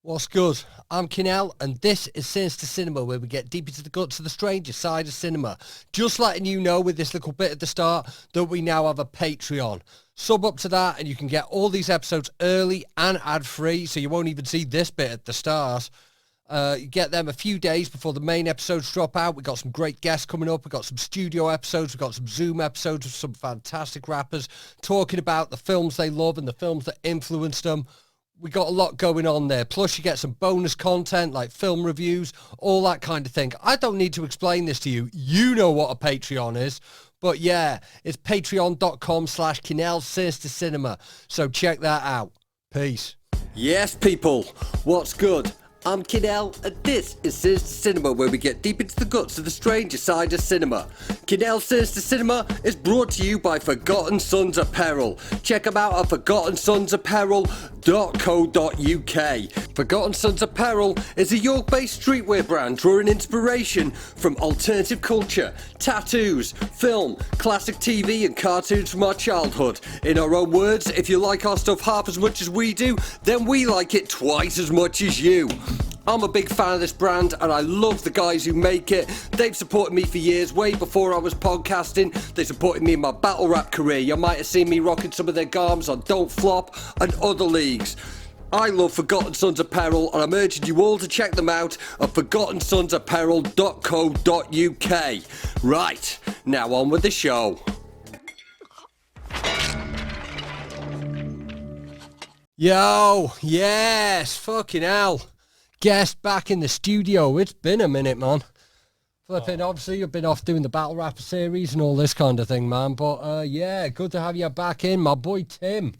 What's good? I'm Kinell, and this is Sinister Cinema, where we get deep into the guts of the stranger side of cinema. Just letting you know with this little bit at the start that we now have a Patreon. Sub up to that, and you can get all these episodes early and ad-free, so you won't even see this bit at the start. You get them a few days before the main episodes drop out. We've got some great guests coming up. We've got some studio episodes. We've got some Zoom episodes with some fantastic rappers talking about the films they love and the films that influenced them. We got a lot going on there. Plus, you get some bonus content like film reviews, all that kind of thing. I don't need to explain this to you. You know what a Patreon is. But yeah, it's patreon.com/Kinell Sinister Cinema. So check that out. Peace. Yes, people. What's good? I'm Kinell, and this is Sinister Cinema, where we get deep into the guts of the stranger side of cinema. Kinell Sinister Cinema is brought to you by Forgotten Sons Apparel. Check them out at forgottensonsapparel.co.uk. Forgotten Sons Apparel is a York-based streetwear brand drawing inspiration from alternative culture, tattoos, film, classic TV and cartoons from our childhood. In our own words, if you like our stuff half as much as we do, then we like it twice as much as you. I'm a big fan of this brand and I love the guys who make it. They've supported me for years, way before I was podcasting. They supported me in my battle rap career. You might have seen me rocking some of their garms on Don't Flop and other leagues. I love Forgotten Sons Apparel and I'm urging you all to check them out at forgottensonsapparel.co.uk. Right, now on with the show. Yo, yes, fucking hell. Guest back in the studio. It's been a minute, man. Flipping, obviously you've been off doing the Battle Rapper series and all this kind of thing, man. But yeah, good to have you back in, my boy Tim.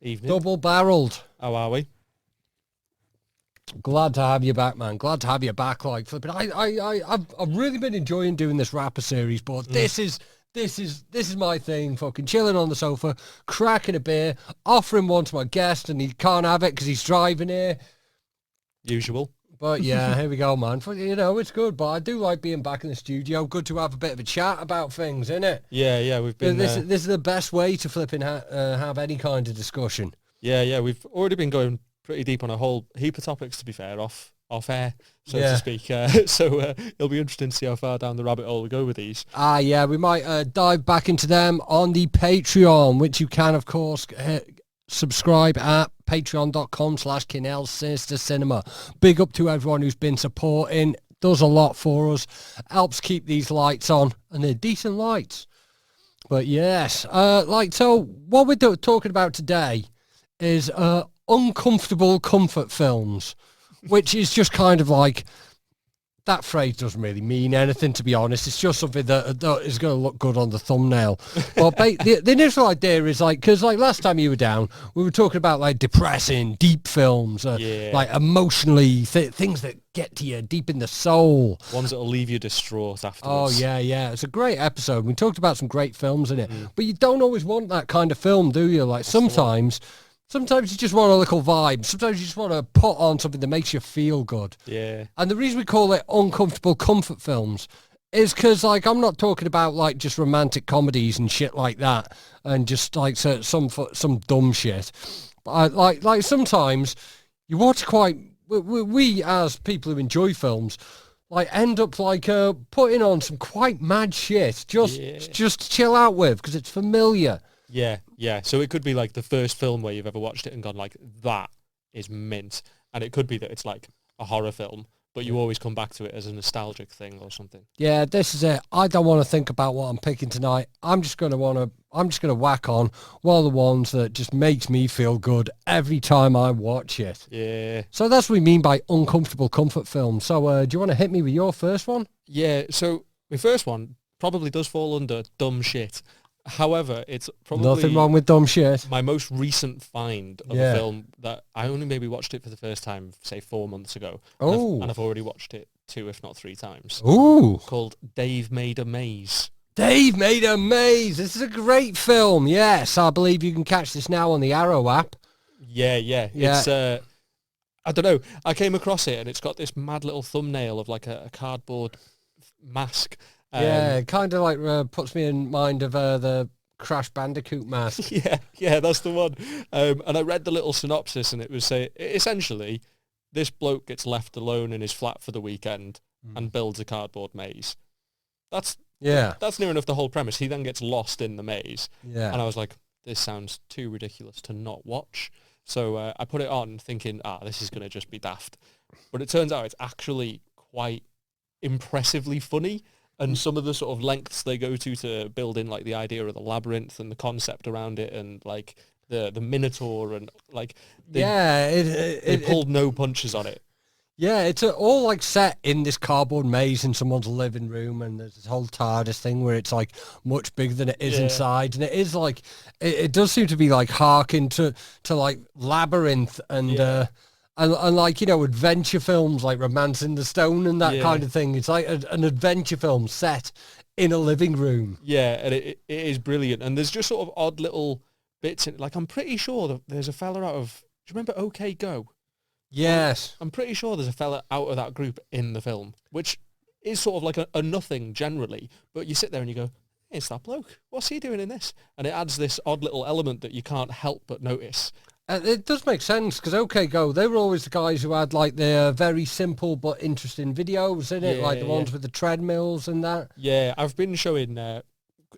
Evening. Double-barreled. How are we? Glad to have you back, man. Glad to have you back. Like flipping, I've really been enjoying doing this rapper series, but this is my thing. Fucking chilling on the sofa, cracking a beer, offering one to my guest, and he can't have it because he's driving here. Usual. But yeah, here we go, man. You know, it's good, but I do like being back in the studio. Good to have a bit of a chat about things, isn't it? Yeah, we've been... This is the best way to flipping have any kind of discussion. Yeah, we've already been going pretty deep on a whole heap of topics, to be fair, off air, so to speak. So it'll be interesting to see how far down the rabbit hole we go with these. Yeah, we might dive back into them on the Patreon, which you can, of course, subscribe at patreon.com/Kinell Sinister Cinema. Big up to everyone who's been supporting. Does a lot for us. Helps keep these lights on, and they're decent lights. But yes, so what we're talking about today is uncomfortable comfort films, which is just kind of like, that phrase doesn't really mean anything, to be honest. It's just something that is going to look good on the thumbnail. But the initial idea is like, because like last time you were down, we were talking about like depressing, deep films, like emotionally, things that get to you deep in the soul. Ones that will leave you distraught afterwards. Oh, yeah. It's a great episode. We talked about some great films in it. But you don't always want that kind of film, do you? Like sometimes you just want a little vibe. Sometimes you just want to put on something that makes you feel good. Yeah. And the reason we call it uncomfortable comfort films is because, like, I'm not talking about, like, just romantic comedies and shit like that and just, like, some dumb shit. But, like sometimes you watch we as people who enjoy films, like, end up, like, putting on some quite mad shit just to chill out with because it's familiar. Yeah. So it could be like the first film where you've ever watched it and gone like, that is mint. And it could be that it's like a horror film, but you always come back to it as a nostalgic thing or something. Yeah, this is it. I don't want to think about what I'm picking tonight. I'm just going to whack on one of the ones that just makes me feel good every time I watch it. Yeah. So that's what we mean by uncomfortable comfort films. So do you want to hit me with your first one? Yeah, so my first one probably does fall under dumb shit. However, it's probably... Nothing wrong with dumb shit. My most recent find of a film that I only maybe watched it for the first time, say 4 months ago. Oh. And I've already watched it 2, if not 3 times. Ooh. Called Dave Made a Maze. Dave Made a Maze. This is a great film. Yes, I believe you can catch this now on the Arrow app. Yeah. It's, I don't know. I came across it and it's got this mad little thumbnail of like a cardboard mask. Yeah, it kind of like puts me in mind of the Crash Bandicoot mask. Yeah, that's the one. And I read the little synopsis and it was essentially this bloke gets left alone in his flat for the weekend and builds a cardboard maze. That's near enough the whole premise. He then gets lost in the maze. Yeah. And I was like, this sounds too ridiculous to not watch. So I put it on thinking, this is going to just be daft. But it turns out it's actually quite impressively funny. And some of the sort of lengths they go to build in, like, the idea of the labyrinth and the concept around it and, like, the Minotaur and, like... They pulled no punches on it. Yeah, it's all, like, set in this cardboard maze in someone's living room, and there's this whole TARDIS thing where it's, like, much bigger than it is inside. And it is, like... It does seem to be, like, harking to like, Labyrinth and like, you know, adventure films like Romancing the Stone and that kind of thing. It's like an adventure film set in a living room. Yeah, and it is brilliant. And there's just sort of odd little bits in it. Like, I'm pretty sure that there's a fella out of... Do you remember OK Go? Yes. I'm pretty sure there's a fella out of that group in the film, which is sort of like a nothing generally. But you sit there and you go, hey, it's that bloke. What's he doing in this? And it adds this odd little element that you can't help but notice. It does make sense, because OK Go, they were always the guys who had, like, their very simple but interesting videos in it, like the ones with the treadmills and that. Yeah, I've been showing...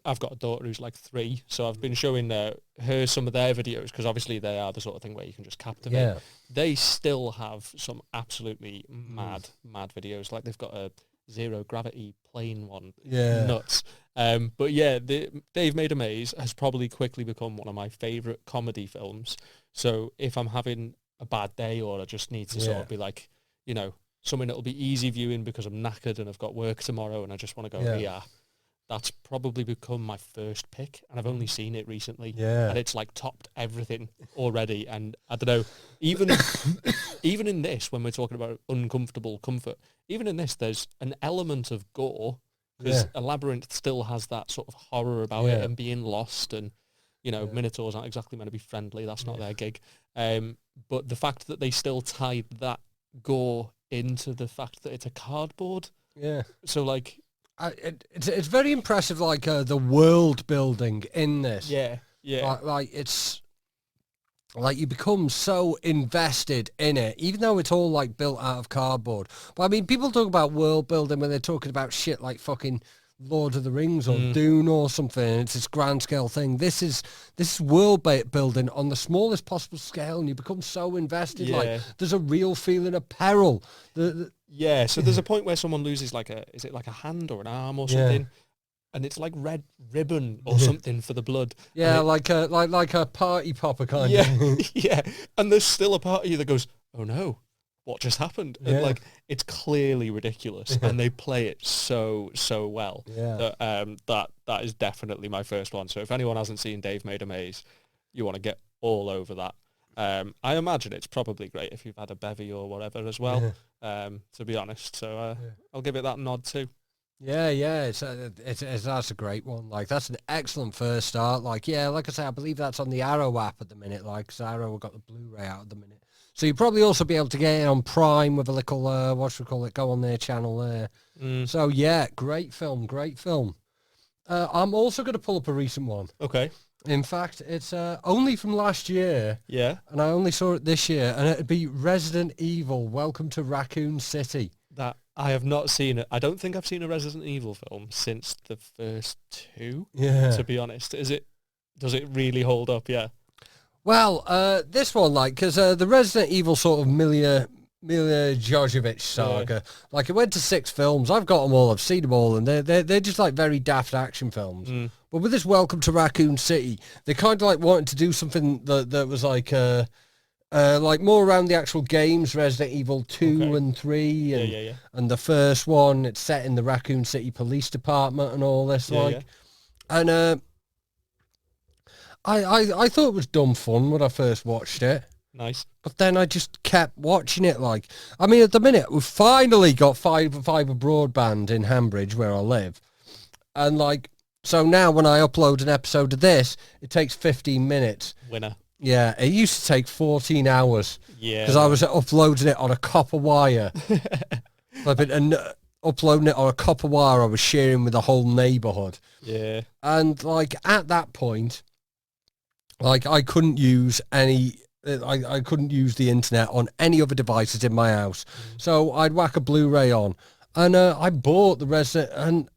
I've got a daughter who's like 3, so I've been showing her some of their videos, because obviously they are the sort of thing where you can just captivate. Yeah. They still have some absolutely mad videos. Like, they've got a zero gravity plane one. Yeah. Nuts. But yeah, Dave Made a Maze has probably quickly become one of my favourite comedy films. So if I'm having a bad day, or I just need to sort of be like, you know, something that'll be easy viewing because I'm knackered and I've got work tomorrow and I just want to go, that's probably become my first pick, and I've only seen it recently, and it's like topped everything already. And I don't know, even in this, when we're talking about uncomfortable comfort, even in this, there's an element of gore, because a labyrinth still has that sort of horror about it and being lost, and, you know, Minotaurs aren't exactly meant to be friendly. That's not their gig. But the fact that they still tied that gore into the fact that it's a cardboard. Yeah. So, like... It's very impressive, like, the world building in this. Yeah. Like, it's... Like, you become so invested in it, even though it's all, like, built out of cardboard. But, I mean, people talk about world building when they're talking about shit like fucking Lord of the Rings or Dune or something. It's this grand scale thing. This is world building on the smallest possible scale, and you become so invested. Like, there's a real feeling of peril. So there's a point where someone loses, like, is it like a hand or an arm or something? And it's like red ribbon or something for the blood. Yeah, like a party popper kind of. Yeah. And there's still a part of you that goes, oh no, what just happened? And, like, it's clearly ridiculous, and they play it so well. That is definitely my first one. So if anyone hasn't seen Dave Made a Maze, you want to get all over that. I imagine it's probably great if you've had a bevy or whatever as well, to be honest. So I'll give it that nod too. It's that's a great one. Like, that's an excellent first start. Like, like I say, I believe that's on the Arrow app at the minute. Like, 'cause Arrow got the Blu-ray out at the minute. So you'll probably also be able to get it on Prime with a little, go on their channel there. So, yeah, great film. I'm also going to pull up a recent one. Okay. In fact, it's only from last year. Yeah. And I only saw it this year, and it'd be Resident Evil, Welcome to Raccoon City. That I have not seen it. I don't think I've seen a Resident Evil film since the first 2, to be honest. Does it really hold up? Yeah. Well, this one, like, because the Resident Evil sort of Mila Jovovich saga, like, it went to 6 films. I've got them all. I've seen them all, and they're just, like, very daft action films. But with this Welcome to Raccoon City, they kind of, like, wanted to do something that was, like more around the actual games, Resident Evil 2 and 3, and the first one, it's set in the Raccoon City Police Department and all this, and I thought it was dumb fun when I first watched it. Nice. But then I just kept watching it. Like, I mean, at the minute, we've finally got fiber broadband in Hambridge, where I live. And, like, so now when I upload an episode of this, it takes 15 minutes. Winner. Yeah, it used to take 14 hours. Yeah. Because I was uploading it on a copper wire. And uploading it on a copper wire I was sharing with the whole neighbourhood. Yeah. And, like, at that point, like, I couldn't use any I couldn't use the internet on any other devices in my house. So I'd whack a Blu-ray on, and I bought the Resident, and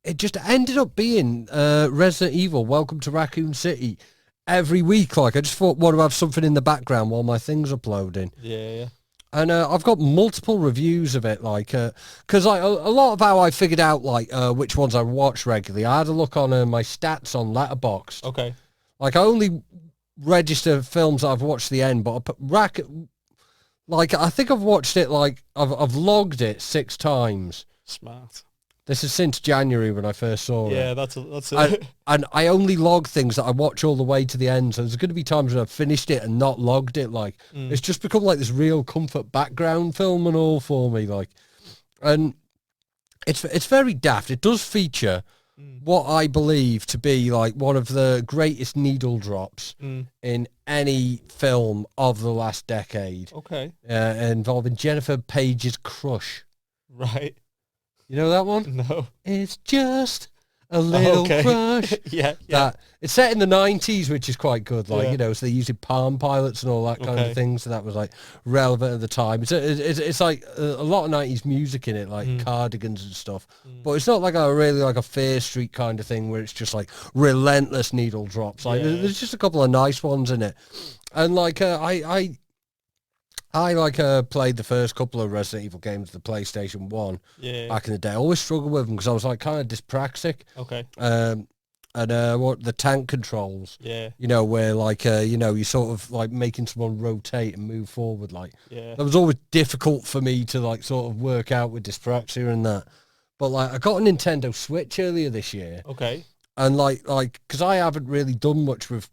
it just ended up being Resident Evil Welcome to Raccoon City every week. Like, I just thought, want to have something in the background while my thing's uploading. Yeah. And I've got multiple reviews of it, like, because a lot of how I figured out, like, which ones I watch regularly, I had a look on my stats on Letterboxd. Okay. Like, I only register films I've watched the end, but like, I think I've watched it, like, I've logged it 6 times. Smart. This is since January when I first saw it. Yeah, that's it. And I only log things that I watch all the way to the end. So there's going to be times when I've finished it and not logged it. Like, it's just become like this real comfort background film and all for me. Like, and it's very daft. It does feature what I believe to be like one of the greatest needle drops in any film of the last decade. Okay. Involving Jennifer Page's crush. Right. You know that one? No. It's just a little crush. Yeah. It's set in the 90s, which is quite good. Like, Yeah. you know, so they're using Palm Pilots and all that kind of thing. So that was like relevant at the time. It's like a lot of 90s music in it, like Cardigans and stuff. But it's not like a Fear Street kind of thing where it's just like relentless needle drops. Like, there's just a couple of nice ones in it. And like, I played the first couple of Resident Evil games, the PlayStation 1, back in the day. I always struggled with them because I was like kind of dyspraxic. Okay. And what the tank controls, Yeah. you know, where like, you know, you sort of like making someone rotate and move forward. Like, Yeah. that was always difficult for me to like sort of work out with dyspraxia and that. But like, I got a Nintendo Switch earlier this year. Okay. And like, because I haven't really done much with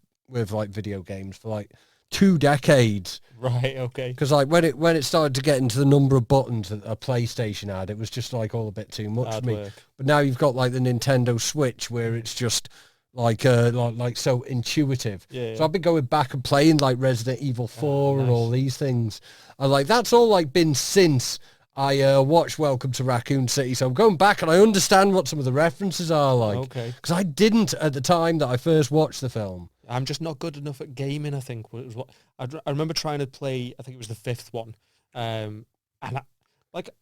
like video games for like 2 decades. Right, okay. Because like when it started to get into the number of buttons that a PlayStation had, it was just like all a bit too much for me. Work. But now you've got like the Nintendo Switch where it's just like so intuitive. Yeah. So I've been going back and playing like Resident Evil 4 and all these things. And like that's all like been since I watched Welcome to Raccoon City. So I'm going back and I understand what some of the references are like. Okay. Because I didn't at the time that I first watched the film. I'm just not good enough at gaming, I think. Was what I remember trying to play, I think it was the 5th one. And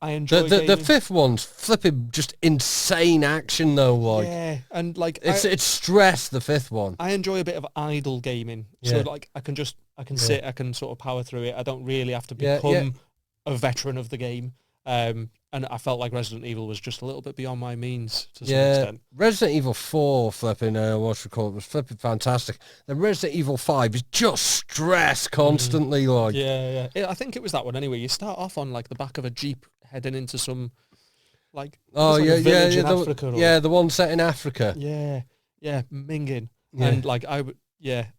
I enjoy the 5th one's flipping just insane action though. Like, yeah, and like it's stress, the 5th one. I enjoy a bit of idle gaming. So like I can sit, I can sort of power through it. I don't really have to become a veteran of the game. And I felt like Resident Evil was just a little bit beyond my means to some extent. Resident Evil 4 flipping, was flipping fantastic. Then Resident Evil 5 is just stress constantly. Like, Yeah, I think it was that one anyway. You start off on like the back of a Jeep heading into some like a village in Africa. The one set in Africa. Yeah, minging. And like I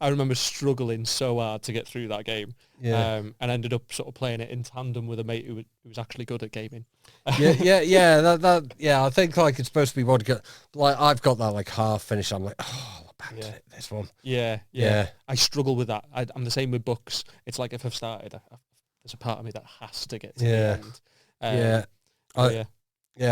remember struggling so hard to get through that game. And ended up sort of playing it in tandem with a mate who was actually good at gaming. I think like it's supposed to be one. Like I've got that like half finished. I'm like, oh, I abandoned it, this one. Yeah. I struggle with that. I'm the same with books. It's like if I've started, there's a part of me that has to get to the end.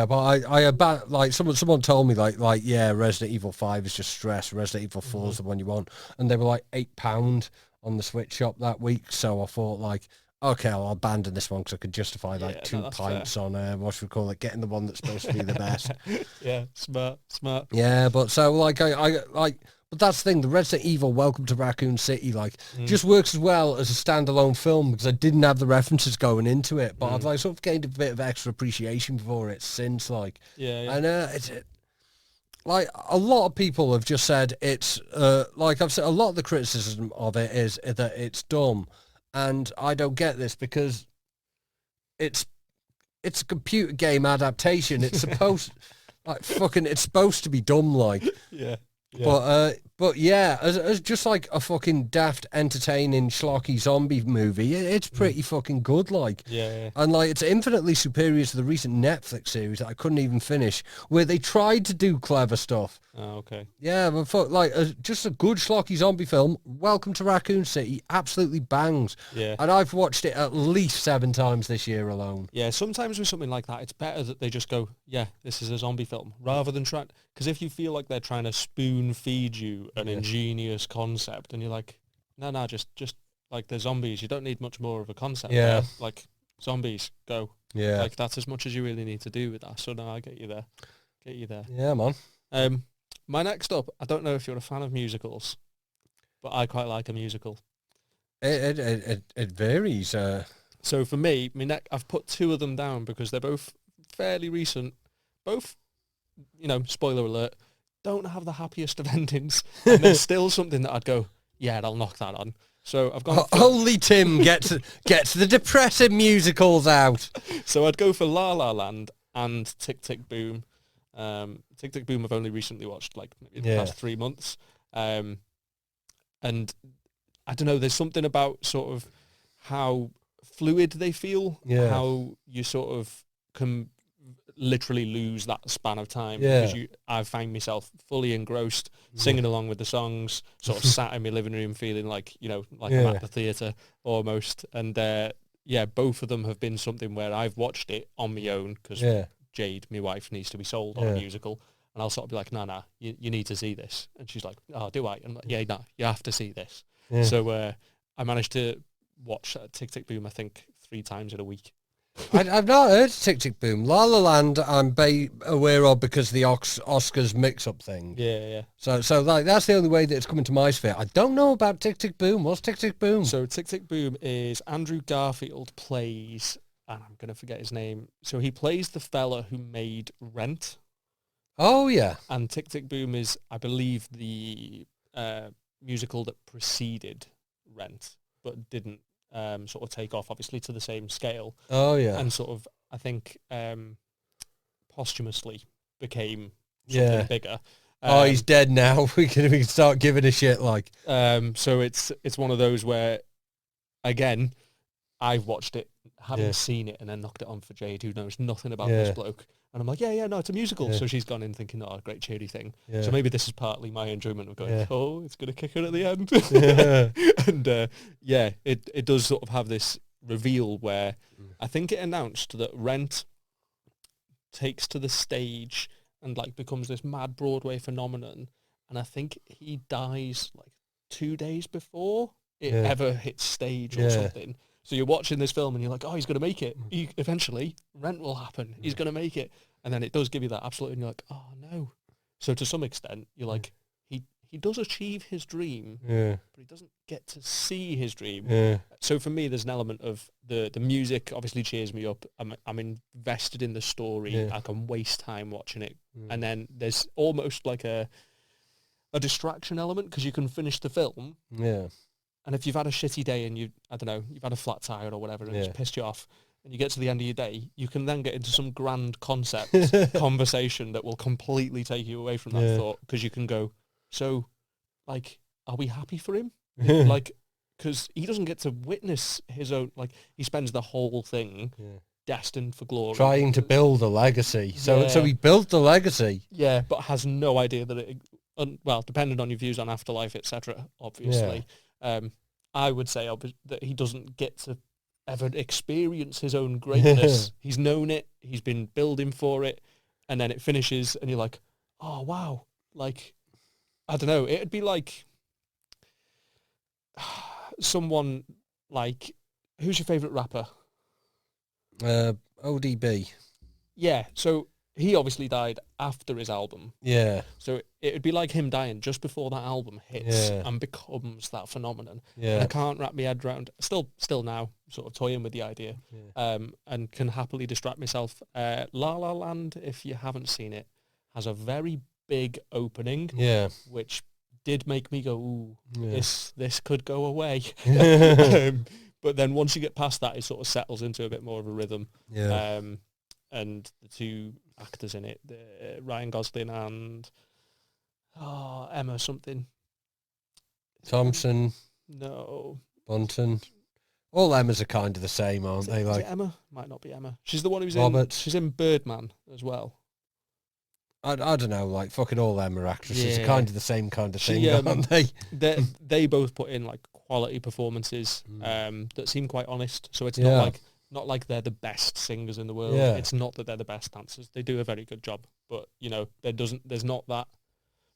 But like someone told me like Resident Evil 5 is just stress. Resident Evil 4 is the one you want, and they were like £8 on the Switch shop that week. So I thought like, okay, I'll abandon this one because I could justify like 2 pints on getting the one that's supposed to be the best. Yeah, smart. Yeah, but so like but that's the thing. The Resident Evil Welcome to Raccoon City just works as well as a standalone film because I didn't have the references going into it, but I've like sort of gained a bit of extra appreciation for it since and it's like a lot of people have just said it's like I've said, a lot of the criticism of it is that it's dumb, and I don't get this because it's a computer game adaptation. It's supposed it's supposed to be dumb But as just like a fucking daft, entertaining, schlocky zombie movie, it's pretty fucking good, And like it's infinitely superior to the recent Netflix series that I couldn't even finish, where they tried to do clever stuff. Oh, okay. Yeah, but just a good schlocky zombie film. Welcome to Raccoon City absolutely bangs. Yeah. And I've watched it at least 7 times this year alone. Yeah, sometimes with something like that, it's better that they just go, yeah, this is a zombie film, rather than try. Because if you feel like they're trying to spoon feed you an ingenious concept, and you're like, no, just like they're zombies. You don't need much more of a concept. Yeah. There. Like zombies, go. Yeah. Like that's as much as you really need to do with that. So no, I get you there. Yeah, man. My next up, I don't know if you're a fan of musicals, but I quite like a musical. It varies. So for me, I've put two of them down because they're both fairly recent. Both, spoiler alert, don't have the happiest of endings. And there's still something that I'd go, yeah, I'll knock that on. So I've gone. Only Tim gets the depressing musicals out. So I'd go for La La Land and Tick Tick Boom. Tick Tick Boom I've only recently watched, like maybe the past 3 months. And I don't know, there's something about sort of how fluid they feel, how you sort of can literally lose that span of time because I find myself fully engrossed, singing along with the songs, sort of sat in my living room feeling like, I'm at the theatre almost. And both of them have been something where I've watched it on my own because Jade, my wife, needs to be sold on a musical. And I'll sort of be like, nah, you need to see this. And she's like, oh, do I? And I'm like, yeah, no, you have to see this. Yeah. So I managed to watch Tick Tick Boom, I think, 3 times in a week. I've not heard Tick Tick Boom. La La Land I'm aware of because of the Oscars mix-up thing. Yeah. So like that's the only way that it's coming to my sphere. I don't know about Tick Tick Boom. What's Tick Tick Boom? So Tick Tick Boom is Andrew Garfield plays, and I'm going to forget his name. So he plays the fella who made Rent. Oh, yeah. And Tick Tick Boom is, I believe, the musical that preceded Rent, but didn't sort of take off, obviously, to the same scale. Oh, yeah. And sort of, I think, posthumously became something bigger. He's dead now. We can start giving a shit, like. So it's one of those where, again, I've watched it, haven't seen it, and then knocked it on for Jade, who knows nothing about this bloke. And I'm like, no, it's a musical. So she's gone in thinking, oh, great cheery thing. So maybe this is partly my enjoyment of going, it's going to kick her at the end. And it does sort of have this reveal where I think it announced that Rent takes to the stage and like becomes this mad Broadway phenomenon. And I think he dies like 2 days before it ever hits stage or something. So you're watching this film and you're like, oh, he's going to make it. Eventually, Rent will happen. He's going to make it. And then it does give you that absolute, and you're like, oh, no. So to some extent, you're like, he does achieve his dream, but he doesn't get to see his dream. So for me, there's an element of the music obviously cheers me up. I'm invested in the story. I can waste time watching it. And then there's almost like a distraction element because you can finish the film. And if you've had a shitty day and you've had a flat tire or whatever and it's pissed you off, and you get to the end of your day, you can then get into some grand concept conversation that will completely take you away from that thought because you can go, so, like, are we happy for him? Like, because he doesn't get to witness his own, like, he spends the whole thing destined for glory. Trying to build a legacy. So he built the legacy. Yeah, but has no idea that it, well, depending on your views on afterlife, etc., obviously. I would say that he doesn't get to ever experience his own greatness. He's known it, he's been building for it, and then it finishes, and you're like, oh, wow. Like, I don't know, it'd be like someone like, who's your favourite rapper? ODB. Yeah, so he obviously died after his album. Yeah. So it would be like him dying just before that album hits and becomes that phenomenon. Yeah. And I can't wrap my head around, still now, sort of toying with the idea, and can happily distract myself. La La Land, if you haven't seen it, has a very big opening, which did make me go, ooh, this could go away. But then once you get past that, it sort of settles into a bit more of a rhythm. Yeah. And the two actors in it, Ryan Gosling and Emma something. Thompson. No. Bunton. All Emmas are kind of the same, aren't they? Is Like it Emma? Might not be Emma. She's the one who's Roberts. she's in Birdman as well. I don't know, like fucking all Emma actresses are kind of the same kind of thing, aren't they? They both put in like quality performances that seem quite honest. So it's not like they're the best singers in the world. It's not that they're the best dancers. They do a very good job, but there's not that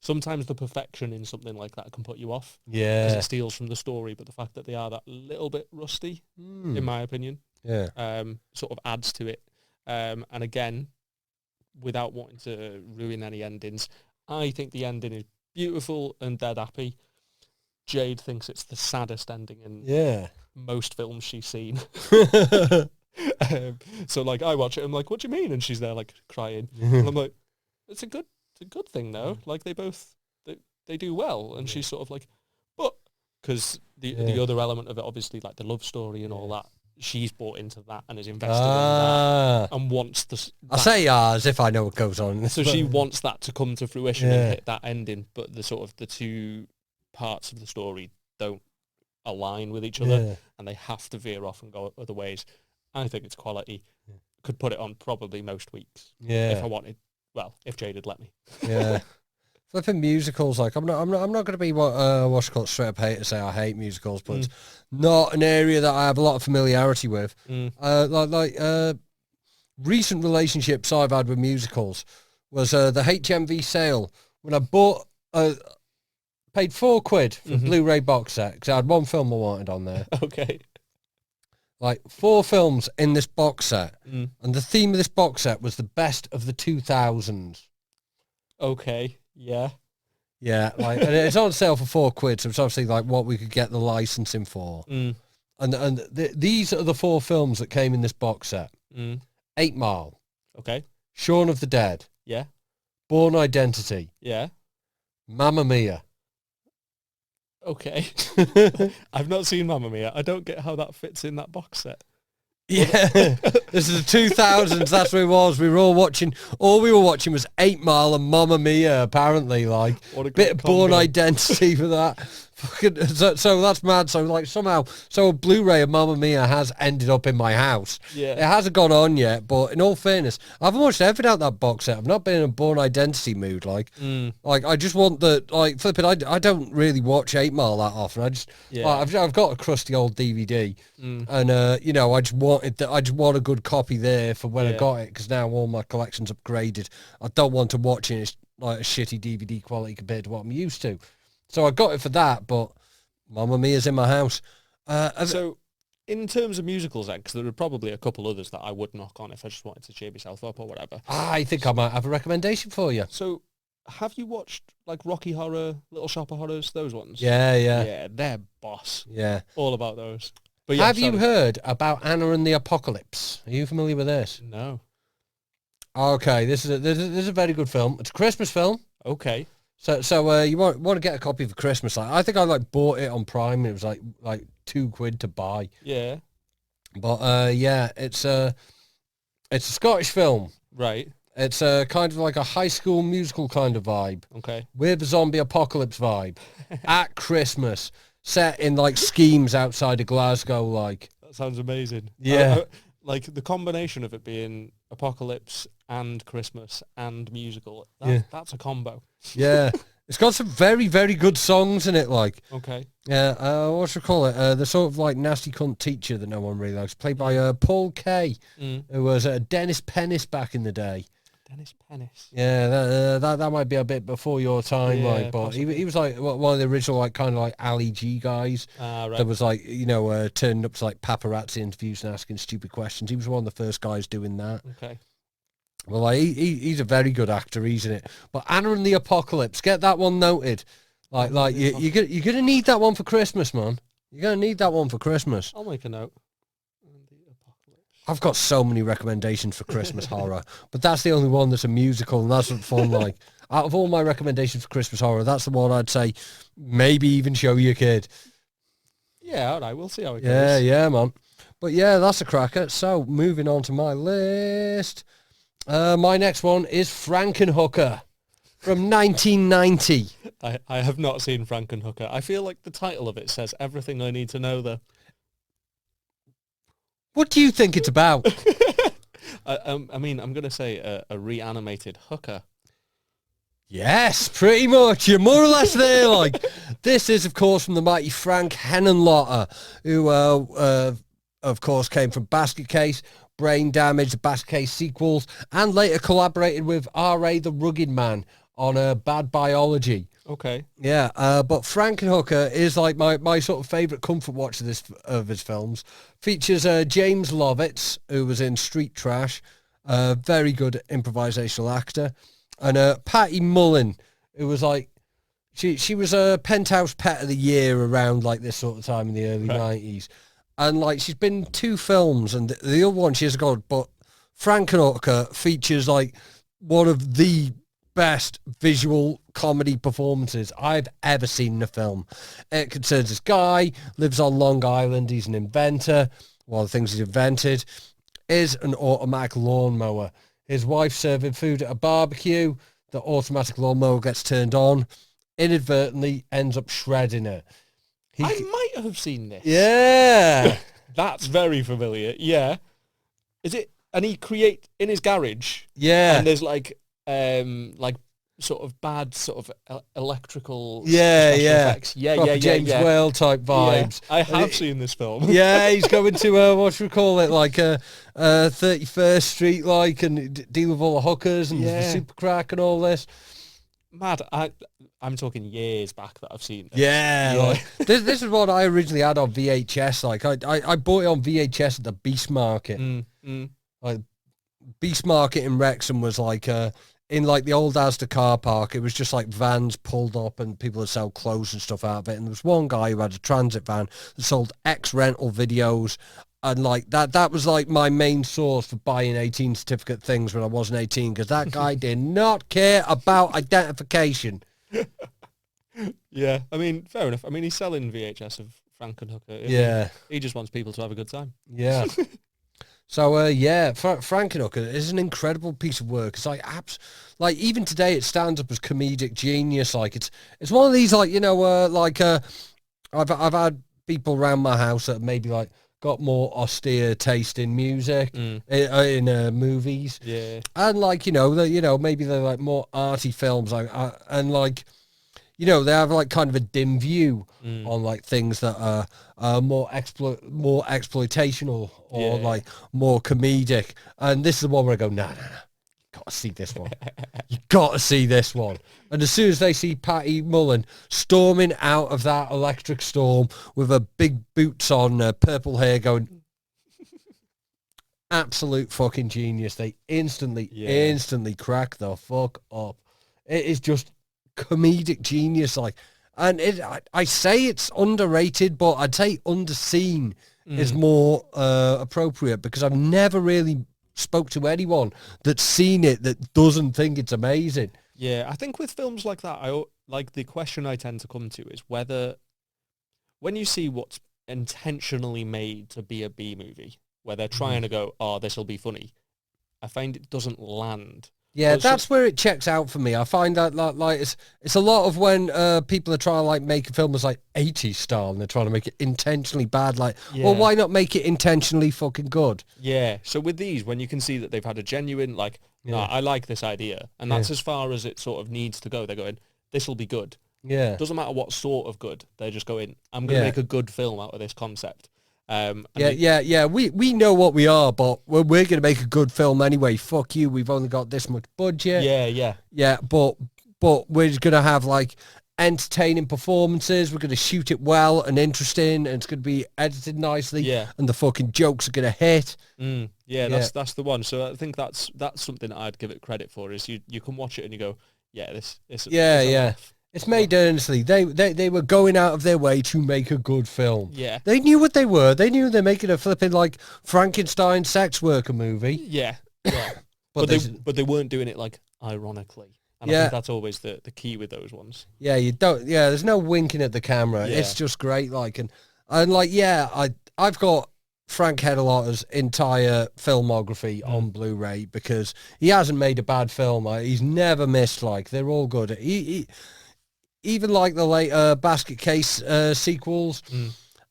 sometimes the perfection in something like that can put you off. Yeah. Because it steals from the story, but the fact that they are that little bit rusty, in my opinion, sort of adds to it. And again, without wanting to ruin any endings, I think the ending is beautiful and dead happy. Jade thinks it's the saddest ending in most films she's seen. So like I watch it, I'm like, what do you mean? And she's there like crying. And I'm like, it's a good thing though. Like they do well. And she's sort of like, but because the other element of it, obviously, like the love story and all that, she's bought into that and is invested in that and wants I say as if I know what goes on. So she wants that to come to fruition and hit that ending, but the two parts of the story don't align with each other and they have to veer off and go other ways. I think it's quality. Could put it on probably most weeks. If I wanted. Well, if Jade had let me. Flipping musicals, like I'm not going to be what's called straight up hate to say I hate musicals, but it's not an area that I have a lot of familiarity with. Recent relationships I've had with musicals was the HMV sale when I bought paid £4 for Blu-ray box set because I had one film I wanted on there. Okay. Like 4 films in this box set, and the theme of this box set was the best of the 2000s. Okay. Yeah. Yeah, like and it's on sale for £4, so it's obviously like what we could get the licensing for. And these are the 4 films that came in this box set. 8 Mile. Okay. Shaun of the Dead. Yeah. Born Identity. Yeah. Mamma Mia. Okay. I've not seen Mamma Mia. I don't get how that fits in that box set. Yeah, this is the 2000s. That's what it was. We were all watching. All we were watching was 8 Mile and Mamma Mia. Apparently, like what a bit of combo. Born Identity for that. So that's mad. So like somehow, a Blu-ray of Mamma Mia has ended up in my house. Yeah, it hasn't gone on yet. But in all fairness, I haven't watched everything out that box set. I've not been in a Born Identity mood. Like I just want the flipping. I don't really watch 8 Mile that often. I just I've got a crusty old DVD, and I just want a good copy there for when I got it because now all my collection's upgraded. I don't want to watch it. It's like a shitty DVD quality compared to what I'm used to. So I got it for that, but Mamma Mia's in my house. So, in terms of musicals, then, because there are probably a couple others that I would knock on if I just wanted to cheer myself up or whatever. I think I might have a recommendation for you. So, have you watched like Rocky Horror, Little Shop of Horrors, those ones? Yeah, they're boss. Yeah, all about those. But have you heard about Anna and the Apocalypse? Are you familiar with this? No. Okay, this is a very good film. It's a Christmas film. Okay. So you want to get a copy for Christmas? Like I think I bought it on Prime. And it was like £2 to buy. Yeah. But it's a Scottish film. Right. It's kind of like a High School Musical kind of vibe. Okay. With a zombie apocalypse vibe at Christmas, set in like schemes outside of Glasgow. Like that sounds amazing. Yeah. Like the combination of it being apocalypse and Christmas and musical. That's a combo. Yeah. It's got some very, very good songs in it, like. Okay. Yeah, what should I call it? The sort of like nasty cunt teacher that no one really likes, played by Paul Kay, who was Dennis Pennis back in the day. Dennis Pennis. Yeah, that might be a bit before your time, but he was like one of the original like kind of like Ali G guys. Right. That was like turning up to like paparazzi interviews and asking stupid questions. He was one of the first guys doing that. Okay. Well, like, he's a very good actor, isn't it? But Anna and the Apocalypse, get that one noted. You're gonna need that one for Christmas, man. You're gonna need that one for Christmas. I'll make a note. I've got so many recommendations for Christmas horror, but that's the only one that's a musical, and that's what's fun. Like, out of all my recommendations for Christmas horror, that's the one I'd say maybe even show your kid. Yeah, all right, we'll see how it goes. Yeah, man. But yeah, that's a cracker. So, moving on to my list. My next one is Frankenhooker from 1990. I have not seen Frankenhooker. I feel like the title of it says everything I need to know, though. What do you think it's about? I mean, I'm going to say a reanimated hooker. Yes, pretty much. You're more or less there. Like, this is, of course, from the mighty Frank Henenlotter, who, of course, came from Basket Case, Brain Damage, the Basket Case sequels, and later collaborated with R.A. the Rugged Man on Bad Biology. Okay. Yeah, but Frankenhooker is like my sort of favourite comfort watch of his films. Features James Lovitz, who was in Street Trash, very good improvisational actor, and Patty Mullen, who was like, she was a Penthouse Pet of the Year around like this sort of time in the early 90s. And like she's been in 2 films, and the other one she has got, but Frankenhooker features like one of the best visual comedy performances I've ever seen in a film. It concerns this guy, lives on Long Island, he's an inventor. One of the things he's invented is an automatic lawnmower. His wife's serving food at a barbecue, the automatic lawnmower gets turned on, inadvertently ends up shredding her. I might have seen this. Yeah. That's very familiar. Yeah. Is it, and he create in his garage? Yeah. And there's like sort of bad sort of electrical effects. Yeah. James Whale type vibes. Yeah. I have seen this film. Yeah, he's going to what should we call it, like 31st Street, like, and deal with all the hookers and the super crack and all this. Mad. I'm talking years back that I've seen this. Yeah. Like, this is what I originally had on VHS. Like I bought it on VHS at the Beast Market. Like Beast Market in Wrexham was like in like the old Asda car park. It was just like vans pulled up and people would sell clothes and stuff out of it. And there was one guy who had a transit van that sold ex-rental videos. And like that was like my main source for buying 18 certificate things when I wasn't 18, because that guy did not care about identification. Yeah, I mean, fair enough. I mean, he's selling VHS of Frankenhooker. Yeah. He just wants people to have a good time. Yeah. So, Frankenhooker is an incredible piece of work. It's like, like even today it stands up as comedic genius. Like it's one of these, like, you know, I've had people around my house that maybe like got more austere taste in music, in movies. Yeah. And like, maybe they're like more arty films, like, and like, they have like kind of a dim view on like things that are more exploitational or like more comedic. And this is the one where I go, no, you got to see this one. You got to see this one. And as soon as they see Patty Mullen storming out of that electric storm with her big boots on, purple hair, going, absolute fucking genius. They instantly crack the fuck up. It is just comedic genius, like, and I say it's underrated, but I'd say underseen is more appropriate, because I've never really spoke to anyone that's seen it that doesn't think it's amazing. Yeah, I think with films like that, the question I tend to come to is whether, when you see what's intentionally made to be a B movie, where they're trying to go, oh, this will be funny, I find it doesn't land. Yeah, that's where it checks out for me. I find that like it's a lot of when people are trying to like make a film that's like 80s style and they're trying to make it intentionally bad. Like, well, why not make it intentionally fucking good? Yeah. So with these, when you can see that they've had a genuine like, nah, I like this idea, and that's as far as it sort of needs to go. They're going, this will be good. Yeah. Doesn't matter what sort of good. They're just going, I'm going to make a good film out of this concept. We know what we are, but we're going to make a good film anyway. Fuck you. We've only got this much budget. Yeah. But we're going to have like entertaining performances. We're going to shoot it well and interesting, and it's going to be edited nicely. Yeah. And the fucking jokes are going to hit. That's the one. So I think that's something that I'd give it credit for, is you can watch it and you go, this. It's made earnestly. They were going out of their way to make a good film. Yeah. They knew what they were. They knew they're making a flipping like Frankenstein sex worker movie. Yeah. but they weren't doing it like ironically. And I think that's always the key with those ones. Yeah, there's no winking at the camera. Yeah. It's just great. Like I've got Frank Hedelotter's entire filmography on Blu-ray, because he hasn't made a bad film. He's never missed. Like, they're all good. He even like the late Basket Case sequels,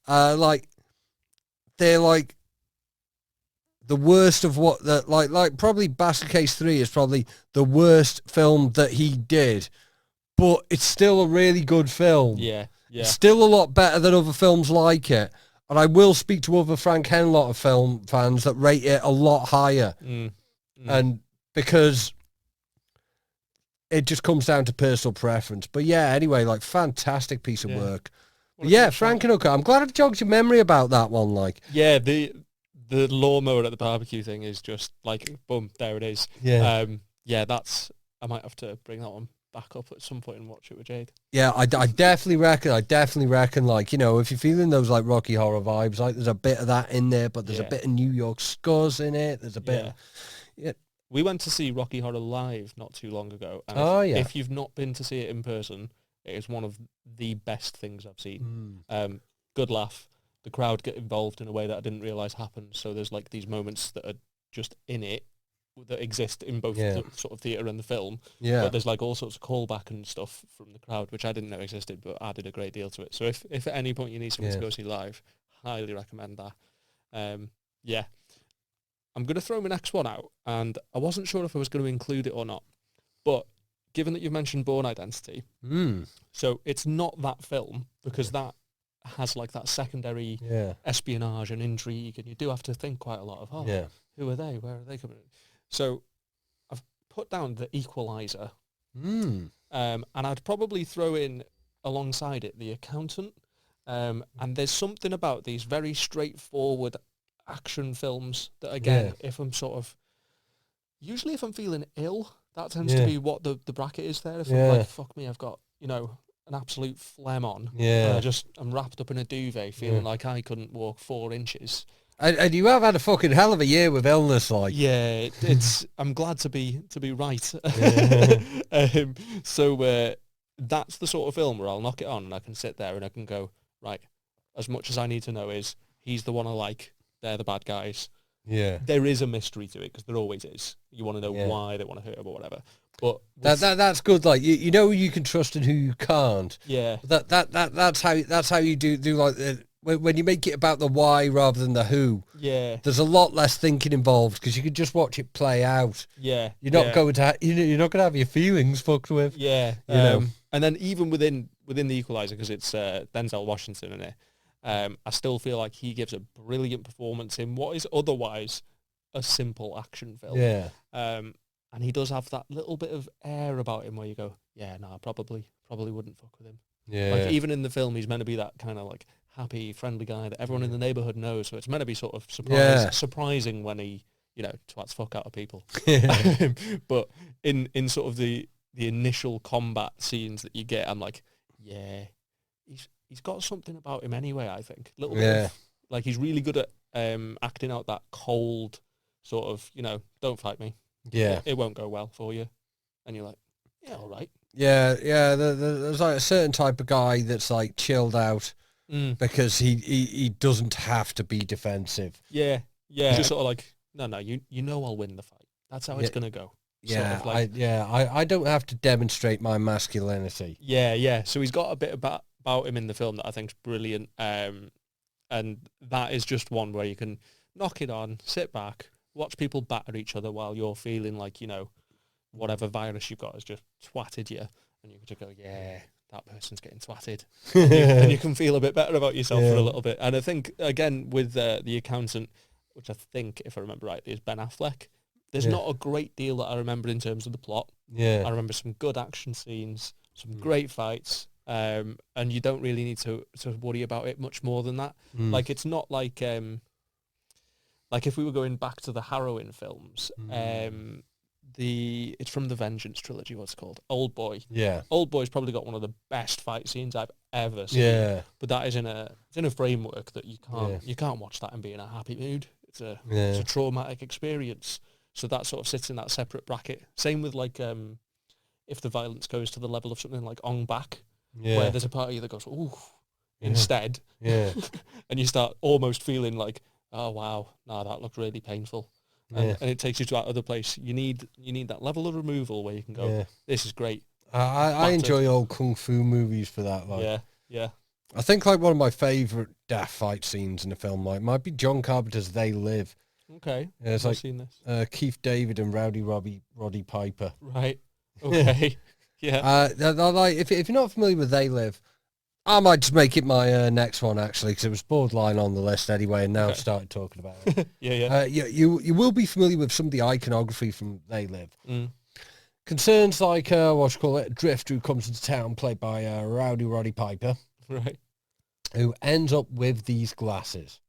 like they're like the worst of what that like probably Basket Case 3 is probably the worst film that he did, but it's still a really good film. Yeah. It's still a lot better than other films like it. And I will speak to other Frank Henlotter film fans that rate it a lot higher. And because it just comes down to personal preference. But yeah, anyway, like fantastic piece of work. But yeah, Frankenhooker. I'm glad it jogged your memory about that one. Like, yeah, the lawnmower at the barbecue thing is just like, boom, there it is. Yeah. Yeah, I might have to bring that one back up at some point and watch it with Jade. Yeah, I definitely reckon, like, you know, if you're feeling those like Rocky Horror vibes, like there's a bit of that in there, but there's a bit of New York scuzz in it. There's a bit. We went to see Rocky Horror live not too long ago. And if you've not been to see it in person, it is one of the best things I've seen. Good laugh. The crowd get involved in a way that I didn't realise happened. So there's like these moments that are just in it that exist in both the sort of theatre and the film. Yeah. But there's like all sorts of callback and stuff from the crowd, which I didn't know existed, but added a great deal to it. So if at any point you need someone to go see live, highly recommend that. Yeah. I'm going to throw my next one out, and I wasn't sure if I was going to include it or not. But given that you've mentioned Bourne Identity, so it's not that film, because that has like that secondary espionage and intrigue, and you do have to think quite a lot of, who are they? Where are they coming in? So I've put down The Equalizer, and I'd probably throw in alongside it The Accountant, and there's something about these very straightforward action films that, again, if I'm usually if I'm feeling ill, that tends to be what the bracket is there. If I'm like, fuck me, I've got, you know, an absolute phlegm on, and I'm wrapped up in a duvet feeling like I couldn't walk 4 inches. And you have had a fucking hell of a year with illness, like. Yeah, it's. I'm glad to be right. So that's the sort of film where I'll knock it on and I can sit there and I can go, right, as much as I need to know is he's the one I like, they're the bad guys. Yeah, there is a mystery to it, because there always is. You want to know why they want to hurt him or whatever. But that's good. Like you know who you can trust and who you can't. Yeah, that's how you do like when you make it about the why rather than the who. Yeah, there's a lot less thinking involved, because you can just watch it play out. Yeah, you're not going to you're not going to have your feelings fucked with. Yeah, you know. And then even within The Equalizer, because it's Denzel Washington in it. I still feel like he gives a brilliant performance in what is otherwise a simple action film. Yeah. And he does have that little bit of air about him where you go, yeah, no, I probably wouldn't fuck with him. Yeah. Like, even in the film, he's meant to be that kind of like happy, friendly guy that everyone in the neighbourhood knows. So it's meant to be sort of surprising when he, you know, twats fuck out of people. But in sort of the initial combat scenes that you get, I'm like, yeah, he's got something about him anyway, I think. A little bit of, like, he's really good at acting out that cold sort of, you know, don't fight me. Yeah. It won't go well for you. And you're like, yeah, all right. Yeah. There's like a certain type of guy that's like chilled out because he doesn't have to be defensive. Yeah. Yeah. Just sort of like, no, you know I'll win the fight. That's how it's going to go. Yeah, sort of like, I don't have to demonstrate my masculinity. Yeah. So he's got a bit about him in the film that I think is brilliant, and that is just one where you can knock it on, sit back, watch people batter each other while you're feeling like, you know, whatever virus you've got has just twatted you, and you can just go, yeah, that person's getting twatted, and you can feel a bit better about yourself for a little bit. And I think, again, with The Accountant, which I think, if I remember right, is Ben Affleck, there's not a great deal that I remember in terms of the plot. Yeah, I remember some good action scenes, some great fights, and you don't really need to worry about it much more than that. Like, it's not like if we were going back to the Harrowing films, it's from the Vengeance trilogy, what's it called? Old Boy. Yeah. Old Boy's probably got one of the best fight scenes I've ever seen. Yeah. But that is in a framework that you can't watch that and be in a happy mood. It's a traumatic experience. So that sort of sits in that separate bracket. Same with like if the violence goes to the level of something like Ong Bak, where there's a part of you that goes, ooh, instead. Yeah. And you start almost feeling like, oh wow, that looked really painful. And it takes you to that other place. You need that level of removal where you can go, this is great. I enjoy old kung fu movies for that. Like. Yeah. I think like one of my favourite death fight scenes in a film might be John Carpenter's They Live. Okay. Yeah, it's I've like seen this. Keith David and Roddy Piper. Right. Okay. Yeah. Like if you're not familiar with They Live, I might just make it my next one, actually, because it was borderline on the list anyway, and now I've started talking about it. Yeah. You will be familiar with some of the iconography from They Live. concerns like, Drifter, who comes into town, played by Rowdy Roddy Piper, Right. who ends up with these glasses.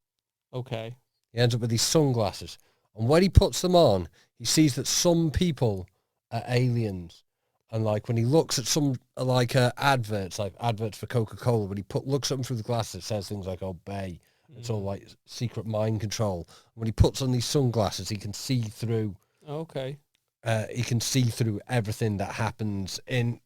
Okay. He ends up with these sunglasses. And when he puts them on, he sees that some people are aliens. And, like, when he looks at some, adverts for Coca-Cola, when he looks at them through the glasses, it says things like, obey. It's all, like, secret mind control. When he puts on these sunglasses, he can see through... Okay. He can see through everything that happens in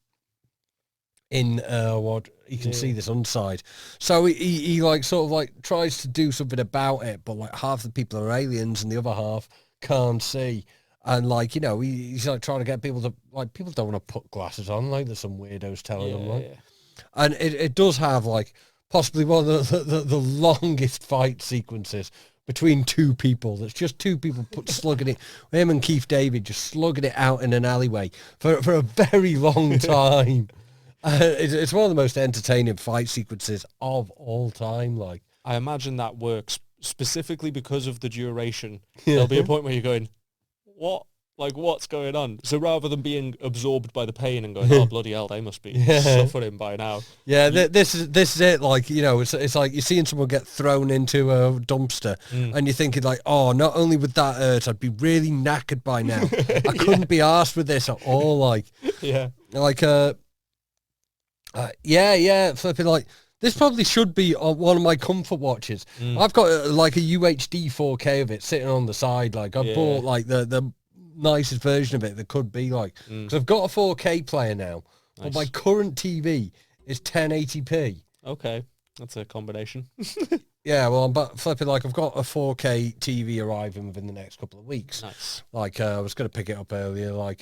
he can see this inside. So he like sort of like tries to do something about it, but like half the people are aliens and the other half can't see. And like, you know, he's like trying to get people to, like, people don't want to put glasses on, like there's some weirdos telling them, like. Yeah. And it does have like possibly one of the longest fight sequences between two people. That's just two people slugging it. Him and Keith David just slugging it out in an alleyway for a very long time. It's one of the most entertaining fight sequences of all time. Like, I imagine that works specifically because of the duration. There'll be a point where you're going, what? Like, what's going on? So rather than being absorbed by the pain and going, oh, bloody hell, they must be suffering by now. Yeah, this is it. Like, you know, it's like you're seeing someone get thrown into a dumpster and you're thinking like, oh, not only would that hurt, I'd be really knackered by now. I couldn't be arsed with this at all. Like, like, flipping like, this probably should be on one of my comfort watches. I've got like a UHD 4K of it sitting on the side. Like, I bought like the nicest version of it that could be, like, because I've got a 4K player now, but my current TV is 1080p. Okay, that's a combination. Yeah, well, I'm flipping like I've got a 4K TV arriving within the next couple of weeks. Nice. Like, I was going to pick it up earlier, like,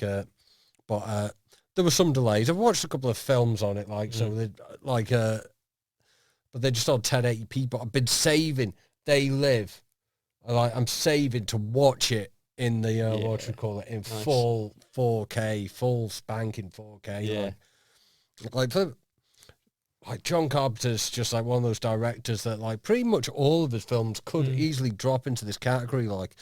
but there were some delays. I've watched a couple of films on it, like, so they like, but they're just on 1080p. But I've been saving. They live. Like, I'm saving to watch it in the in full 4K, full spanking 4K. Yeah. Like John Carpenter's just like one of those directors that like pretty much all of his films could easily drop into this category. Like,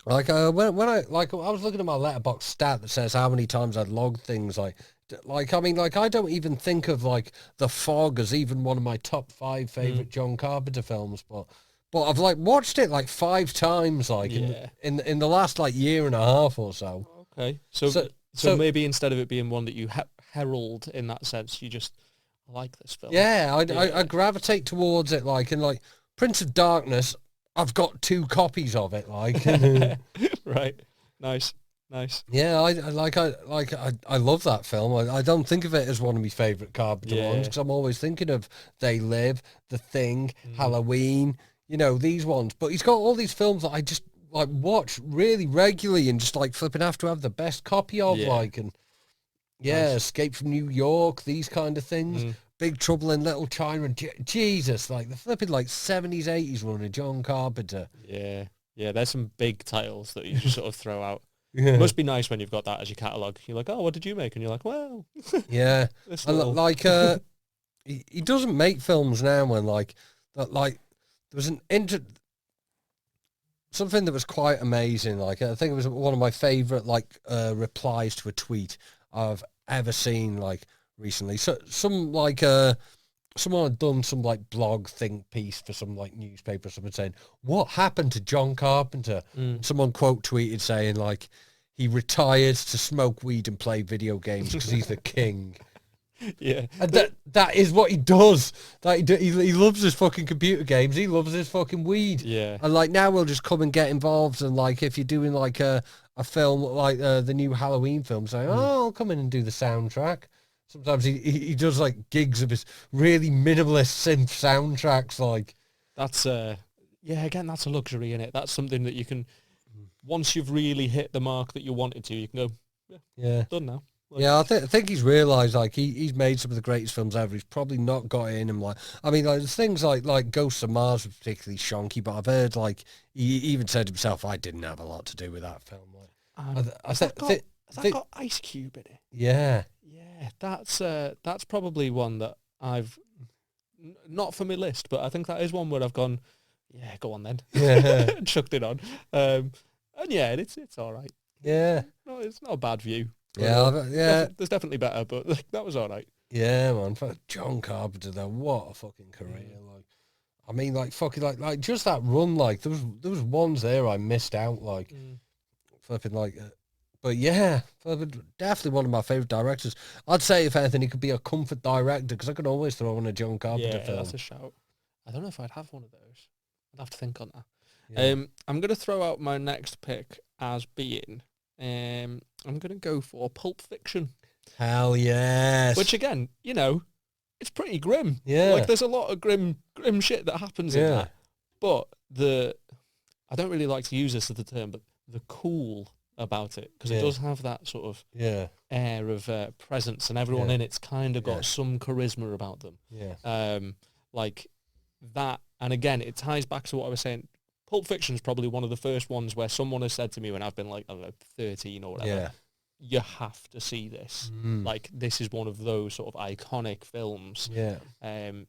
when I was looking at my letterbox stat that says how many times I'd logged things, like I mean, like, I don't even think of like The Fog as even one of my top 5 favorite John Carpenter films, but I've like watched it like 5 times, like in the last like year and a half or so. Okay, so maybe instead of it being one that you herald in that sense, you just like this film. Yeah, I gravitate towards it, like, and like Prince of Darkness, I've got 2 copies of it, like. Right, nice. Yeah, I love that film. I don't think of it as one of my favourite Carpenter ones because I'm always thinking of They Live, The Thing, Halloween. You know, these ones. But he's got all these films that I just, like, watch really regularly and just, like, flipping have to have the best copy of, like, and, nice. Escape from New York, these kind of things. Big Trouble in Little China. Jesus, like, the flipping, like, 70s, 80s run of John Carpenter. Yeah, there's some big titles that you just sort of throw out. It must be nice when you've got that as your catalogue. You're like, oh, what did you make? And you're like, well... Yeah. And, like, he doesn't make films now when, like, that, like... There was something that was quite amazing. Like, I think it was one of my favorite, like, replies to a tweet I've ever seen, like, recently. So someone had done some, like, blog think piece for some, like, newspaper or something saying, what happened to John Carpenter? Someone quote tweeted saying, like, he retired to smoke weed and play video games because he's the king. Yeah, and that is what he does. He loves his fucking computer games. He loves his fucking weed. Yeah, and like now we'll just come and get involved. And like if you're doing like a film like the new Halloween film, saying, "Oh, I'll come in and do the soundtrack." Sometimes he does like gigs of his really minimalist synth soundtracks. Like that's again, that's a luxury in it. That's something that you can once you've really hit the mark that you wanted to, you can go, done now. Like, yeah, I think he's realised, like, he's made some of the greatest films ever. He's probably not got it in him. Like, I mean, like, there's things like Ghosts of Mars was particularly shonky, but I've heard, like, he even said himself, I didn't have a lot to do with that film. Like, has that got Ice Cube in it? Yeah. Yeah, that's probably one that I've, not for my list, but I think that is one where I've gone, yeah, go on then. Yeah. Chucked it on. And yeah, it's all right. Yeah. No, it's not a bad view. There's definitely better, but like, that was all right. Yeah, man. John Carpenter, though, what a fucking career. Like, I mean, like, fucking, like just that run, like, there was ones there I missed out, like, flipping, like, but yeah, definitely one of my favourite directors. I'd say, if anything, he could be a comfort director, because I could always throw on a John Carpenter film. Yeah, that's a shout. I don't know if I'd have one of those. I'd have to think on that. Yeah. I'm going to throw out my next pick as being, I'm going to go for Pulp Fiction. Hell yes. Which, again, you know, it's pretty grim. Yeah. Like, there's a lot of grim shit that happens in that. But I don't really like to use this as the term, but the cool about it, because it does have that sort of air of presence, and everyone in it's kind of got some charisma about them. Yeah. Like that, and again, it ties back to what I was saying. Pulp Fiction is probably one of the first ones where someone has said to me when I've been like, I don't know, 13 or whatever, you have to see this. Like, this is one of those sort of iconic films. Yeah. And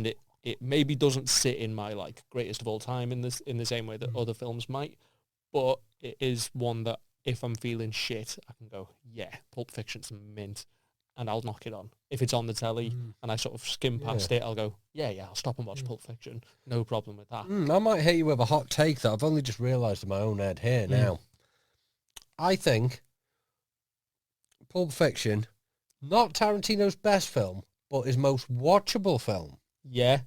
it maybe doesn't sit in my like greatest of all time in the same way that other films might, but it is one that if I'm feeling shit, I can go, yeah, Pulp Fiction's mint, and I'll knock it on. If it's on the telly and I sort of skim past it, I'll go, yeah, I'll stop and watch Pulp Fiction. No problem with that. I might hit you with a hot take that I've only just realised in my own head here now. I think Pulp Fiction, not Tarantino's best film, but his most watchable film. Yeah.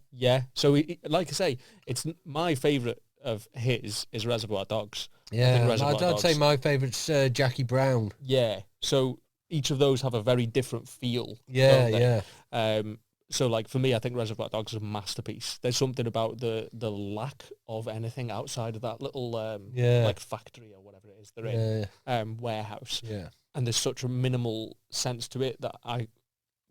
So, like I say, it's my favourite of his is Reservoir Dogs. Yeah, I'd say my favourite's Jackie Brown. Yeah, so each of those have a very different feel. Yeah. So, like, for me, I think Reservoir Dogs is a masterpiece. There's something about the lack of anything outside of that little, like, factory or whatever it is they're in, warehouse. Yeah. And there's such a minimal sense to it that I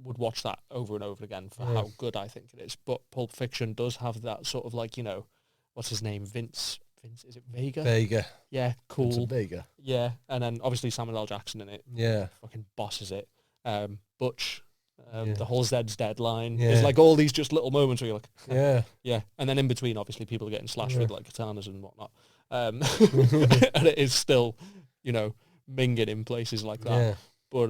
would watch that over and over again for how good I think it is. But Pulp Fiction does have that sort of, like, you know, what's his name? Vince, is it Vega? Vega. Yeah, cool. Vincent Vega. Yeah, and then obviously Samuel L. Jackson in it. Yeah. Fucking bosses it. Butch, the whole Zed's Dead line. Yeah. There's like all these just little moments where you're like, yeah. And then in between, obviously, people are getting slashed with like katanas and whatnot. And it is still, you know, minging in places like that. Yeah. But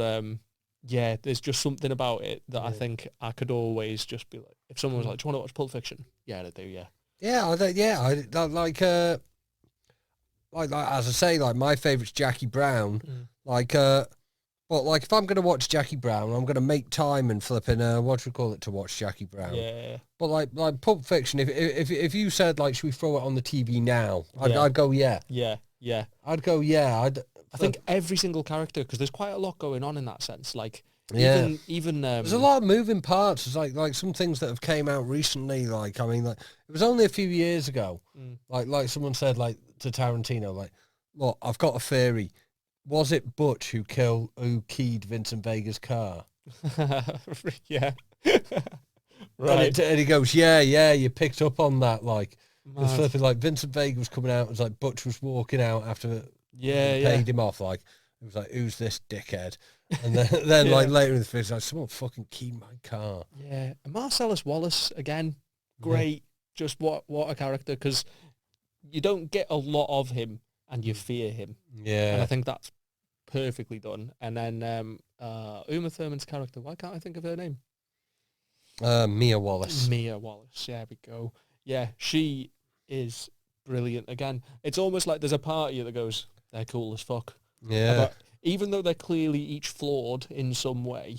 there's just something about it that I think I could always just be like, if someone was like, do you want to watch Pulp Fiction? Yeah, I do, yeah. Yeah, like as I say, like, my favourite's Jackie Brown. But like, if I'm gonna watch Jackie Brown, I'm gonna make time and flipping to watch Jackie Brown. Yeah. But like Pulp Fiction, if you said, like, should we throw it on the TV now? I'd go yeah. Yeah. I'd go yeah. I think every single character, because there's quite a lot going on in that sense. Like, even there's a lot of moving parts. There's like some things that have came out recently. Like, I mean, like, it was only a few years ago. Like someone said, like, to Tarantino, like, look, I've got a theory. Was it Butch who keyed Vincent Vega's car? Yeah. Right. And he goes, yeah, you picked up on that. Like, it was flipping, like, Vincent Vega was coming out. It was like Butch was walking out after paid him off. Like, it was like, who's this dickhead? And then like, later in the film, like, someone fucking keyed my car. Yeah. And Marcellus Wallace, again, great. Just what a character, because you don't get a lot of him and you fear him. Yeah. And I think that's perfectly done. And then Uma Thurman's character, why can't I think of her name? Mia Wallace. There we go. Yeah, she is brilliant. Again, it's almost like there's a part of you that goes, they're cool as fuck. Yeah. But even though they're clearly each flawed in some way,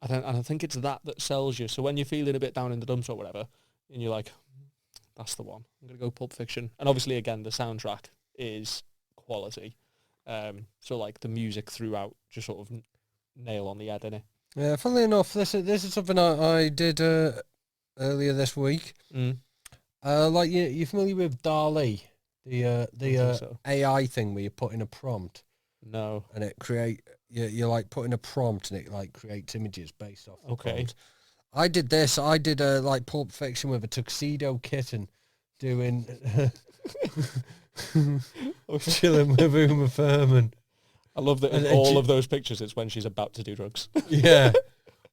I think it's that sells you. So when you're feeling a bit down in the dumps or whatever, and you're like, that's the one. I'm going to go Pulp Fiction. And obviously, again, the soundtrack is quality. So, like, the music throughout just sort of nail on the head, innit? Yeah, funnily enough, this is something I did earlier this week. Like, you familiar with DALL-E? The AI thing where you put in a prompt. No. And it you like put in a prompt and it like creates images based off the prompt. I did this. I did like Pulp Fiction with a tuxedo kitten doing chilling with Uma Thurman. I love that in all of those pictures it's when she's about to do drugs. Yeah.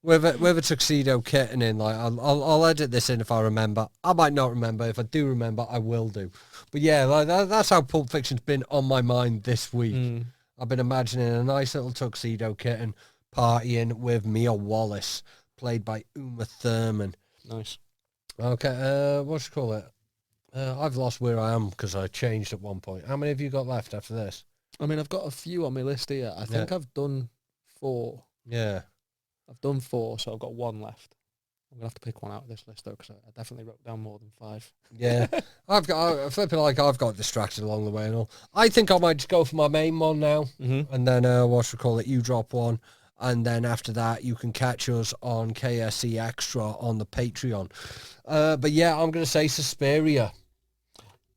With a tuxedo kitten in, like, I'll edit this in if I remember. I might not remember. If I do remember, I will do. But yeah, like that's how Pulp Fiction's been on my mind this week. I've been imagining a nice little tuxedo kitten partying with Mia Wallace, played by Uma Thurman. Nice. Okay, what do you call it? I've lost where I am because I changed at one point. How many have you got left after this? I mean, I've got a few on my list here. I think I've done 4. Yeah. I've done 4, so I've got 1 left. I'm going to have to pick one out of this list, though, because I definitely wrote down more than 5. Yeah. I've got distracted along the way and all. I think I might just go for my main one now. Mm-hmm. And then, you drop one. And then after that, you can catch us on KSC Extra on the Patreon. But yeah, I'm going to say Suspiria.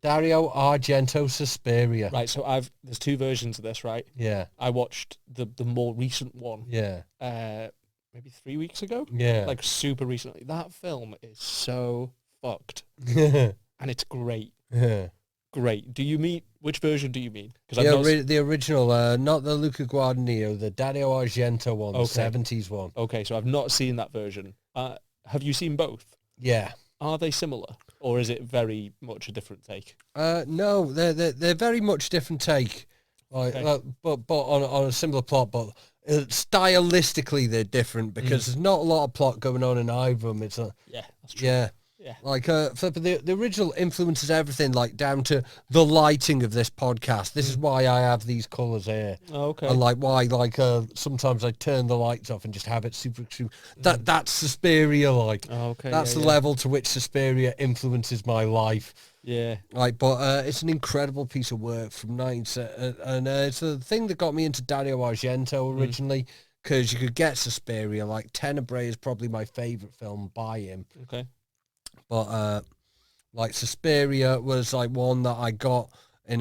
Dario Argento Suspiria. Right, so there's 2 versions of this, right? Yeah. I watched the more recent one. Yeah. Maybe 3 weeks ago. Yeah. Like super recently. That film is so fucked. And it's great. Yeah. Great. Which version do you mean? Because the original, not the Luca Guadagnino, the Dario Argento one, the 70s one. Okay, so I've not seen that version. Have you seen both? Yeah. Are they similar, or is it very much a different take? No, they're very much different take. Like, Okay. but on a similar plot, but stylistically they're different because there's not a lot of plot going on in either of them. It's Yeah, that's true. yeah. Yeah. Like, the original influences everything, like, down to the lighting of this podcast. This is why I have these colours here. Oh, okay. And, like, why, like, sometimes I turn the lights off and just have it super... That's Suspiria, like. Oh, okay. That's the level to which Suspiria influences my life. Yeah. Like, but it's an incredible piece of work from and it's the thing that got me into Dario Argento originally, because you could get Suspiria. Like, Tenebrae is probably my favourite film by him. Okay. But like Suspiria was like one that I got in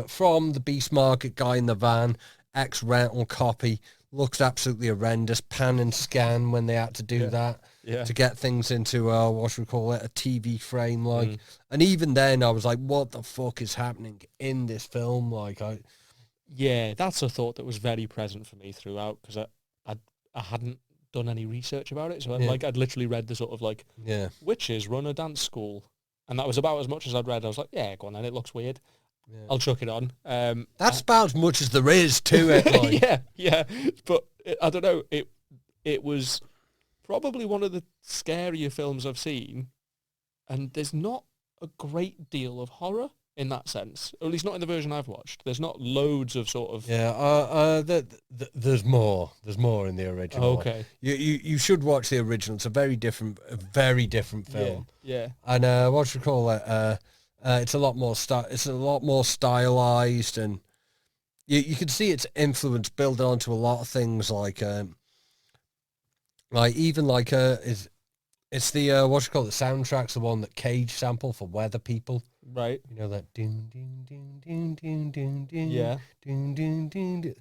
from the Beast Market guy in the van, ex-rental copy. Looks absolutely horrendous. Pan and scan when they had to do that to get things into a TV frame, like. And even then I was like, what the fuck is happening in this film? Like, yeah, that's a thought that was very present for me throughout, because I hadn't done any research about it, so I'd literally read the sort of like witches run a dance school, and that was about as much as I'd read. I was like, yeah, go on then, it looks weird, I'll chuck it on. That's about as much as there is to it, like. yeah, but I don't know, it was probably one of the scarier films I've seen, and there's not a great deal of horror in that sense, or at least not in the version I've watched. There's not loads of sort of... There's more in the original. Okay. You should watch the original. It's a very different film. Yeah. And it's a lot more stylized, and you can see its influence building onto a lot of things, it's the the soundtrack's the one that Cage sampled for Weather People. Right. You know that ding ding ding ding ding ding ding. Yeah. Ding ding ding ding.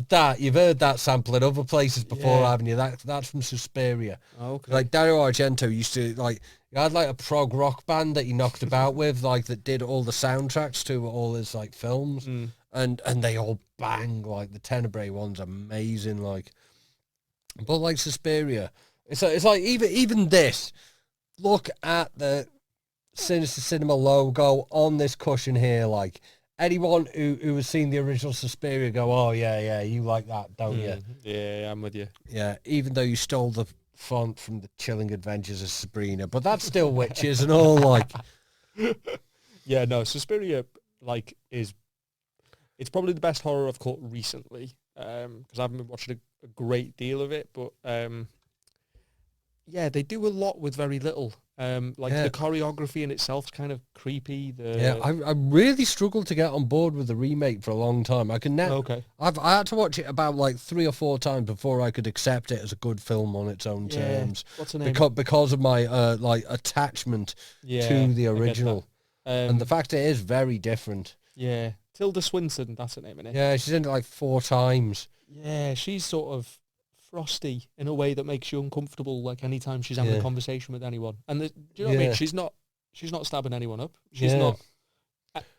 That you've heard that sample in other places before, haven't you? That's from Suspiria. Okay. Like Dario Argento used to he had like a prog rock band that he knocked about with, like, that did all the soundtracks to all his like films, and they all bang. Like the Tenebrae one's amazing, like. But like Suspiria, it's like even this. Look at the Sinister Cinema logo on this cushion here. Like, anyone who has seen the original Suspiria go, oh yeah, you like that, don't you? Yeah, I'm with you. Yeah, even though you stole the font from the Chilling Adventures of Sabrina, but that's still witches and all, like. Yeah, no, Suspiria, like, it's probably the best horror I've caught recently, because I haven't been watching a great deal of it, but yeah, they do a lot with very little. The choreography in itself is kind of creepy. I really struggled to get on board with the remake for a long time. I had to watch it about like 3 or 4 times before I could accept it as a good film on its own terms. What's the name? Because of my attachment to the original, and the fact it is very different. Yeah, Tilda Swinton, that's her name, isn't it? Yeah, she's in it like 4 times. Yeah, she's sort of frosty in a way that makes you uncomfortable, like anytime she's having a conversation with anyone. And do you know what I mean? She's not stabbing anyone up. She's not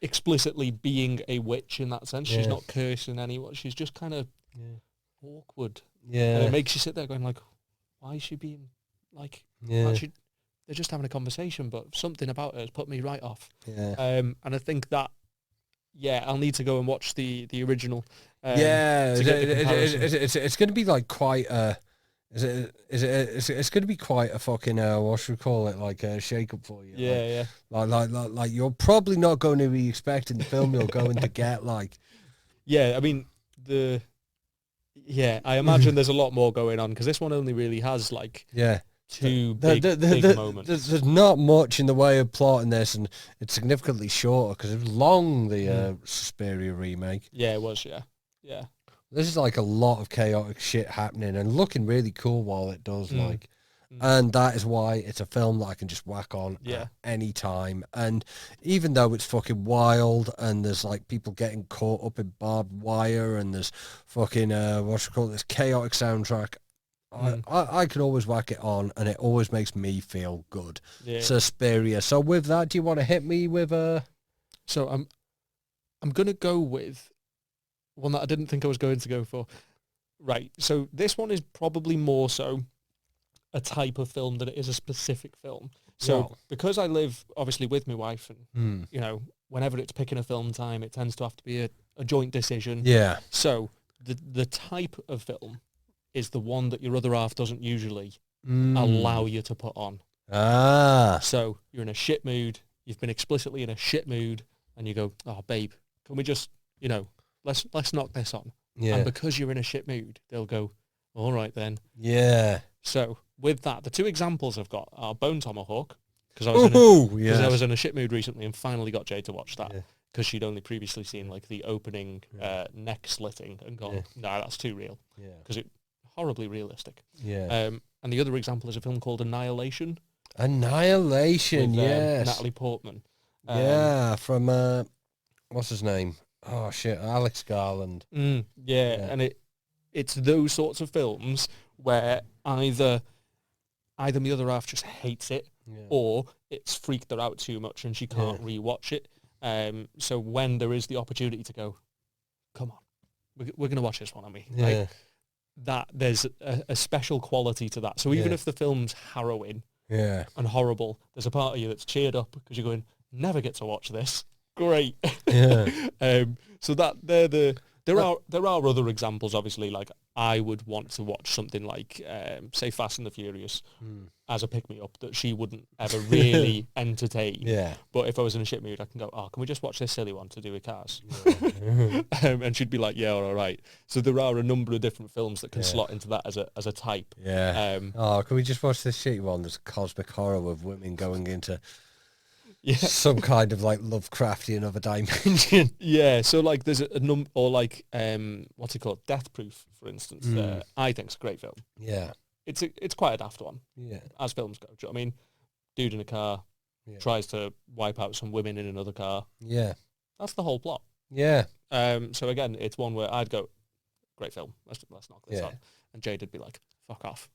explicitly being a witch in that sense. She's not cursing anyone. She's just kind of awkward. Yeah. And it makes you sit there going like, why is she being like, they're just having a conversation, but something about her has put me right off. Yeah. And I think that, I'll need to go and watch the original. Yeah, to get the comparison. it's going to be like quite a. It's going to be quite a fucking what should we call it, like a shake up for you. Yeah, Like you're probably not going to be expecting the film you're going to get. Like, yeah. I mean I imagine there's a lot more going on because this one only really has like two big moments. There's not much in the way of plot in this, and it's significantly shorter because it was long. The Suspiria remake. Yeah, it was. Yeah. This is like a lot of chaotic shit happening and looking really cool while it does, and that is why it's a film that I can just whack on at any time. And even though it's fucking wild and there's like people getting caught up in barbed wire and there's fucking this chaotic soundtrack, I can always whack it on and it always makes me feel good. Yeah. Suspiria. So with that, do you want to hit me with a? So I'm gonna go with one that I didn't think I was going to go for. Right. So this one is probably more so a type of film than it is a specific film. So because I live obviously with my wife and, you know, whenever it's picking a film time, it tends to have to be a joint decision. Yeah. So the type of film is the one that your other half doesn't usually allow you to put on. So you're in a shit mood. You've been explicitly in a shit mood and you go, oh, babe, can we just, you know, let's knock this on. Yeah. And because you're in a shit mood, they'll go, all right then. Yeah. So with that, the two examples I've got are Bone Tomahawk, because I was in a shit mood recently and finally got Jade to watch that because she'd only previously seen like the opening neck slitting and gone, no, that's too real. Yeah. Because it's horribly realistic. Yeah. And the other example is a film called Annihilation. Annihilation, with, yes. Natalie Portman. From what's his name? Oh shit, Alex Garland. And it's those sorts of films where either my other half just hates it or it's freaked her out too much and she can't rewatch it. So when there is the opportunity to go, come on, we're going to watch this one, aren't we? Yeah. Like, that there's a special quality to that. So even if the film's harrowing and horrible, there's a part of you that's cheered up because you're going, never get to watch this. Great. Yeah. So that there are other examples, obviously, like I would want to watch something like say Fast and the Furious as a pick-me-up that she wouldn't ever really entertain. Yeah. But if I was in a shit mood, I can go, oh, can we just watch this silly one to do with cars? And she'd be like, yeah, all right. So there are a number of different films that can slot into that as a type. Yeah. Can we just watch this shitty one? There's cosmic horror of women going into some kind of like Lovecraftian other dimension. Yeah, so like there's a number, or like what's it called, Death Proof, for instance. I think it's a great film. Yeah, it's quite a daft one. Yeah, as films go. Do you know what I mean? Dude in a car tries to wipe out some women in another car. Yeah, that's the whole plot. Yeah. So again, it's one where I'd go, great film. Let's knock this on. And Jade would be like, fuck off.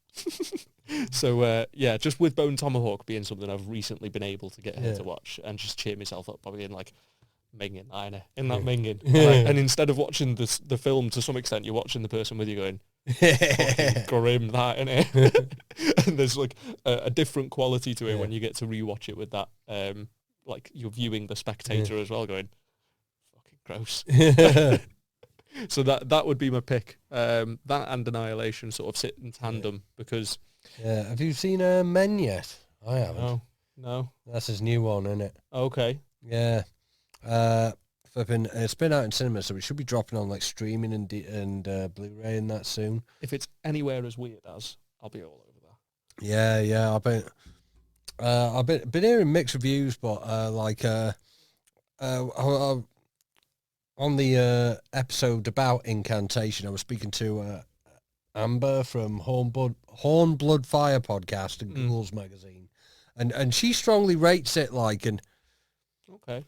So just with Bone Tomahawk being something I've recently been able to get her to watch and just cheer myself up by being like, minging, in that minging. And instead of watching the film to some extent, you're watching the person with you going, fucking grim, that, innit? And there's like a different quality to it when you get to rewatch it with that, like you're viewing the spectator as well going, fucking gross. So that would be my pick. That and Annihilation sort of sit in tandem because... Yeah. Have you seen Men yet? I haven't. No. That's his new one, isn't it? Okay. Yeah. It's been out in cinema, so it should be dropping on like streaming and Blu-ray and that soon. If it's anywhere as weird as, I'll be all over that. Yeah. I've been hearing mixed reviews, but on the episode about Incantation, I was speaking to Amber from Hornblood Fire podcast and Ghouls magazine, and she strongly rates it okay.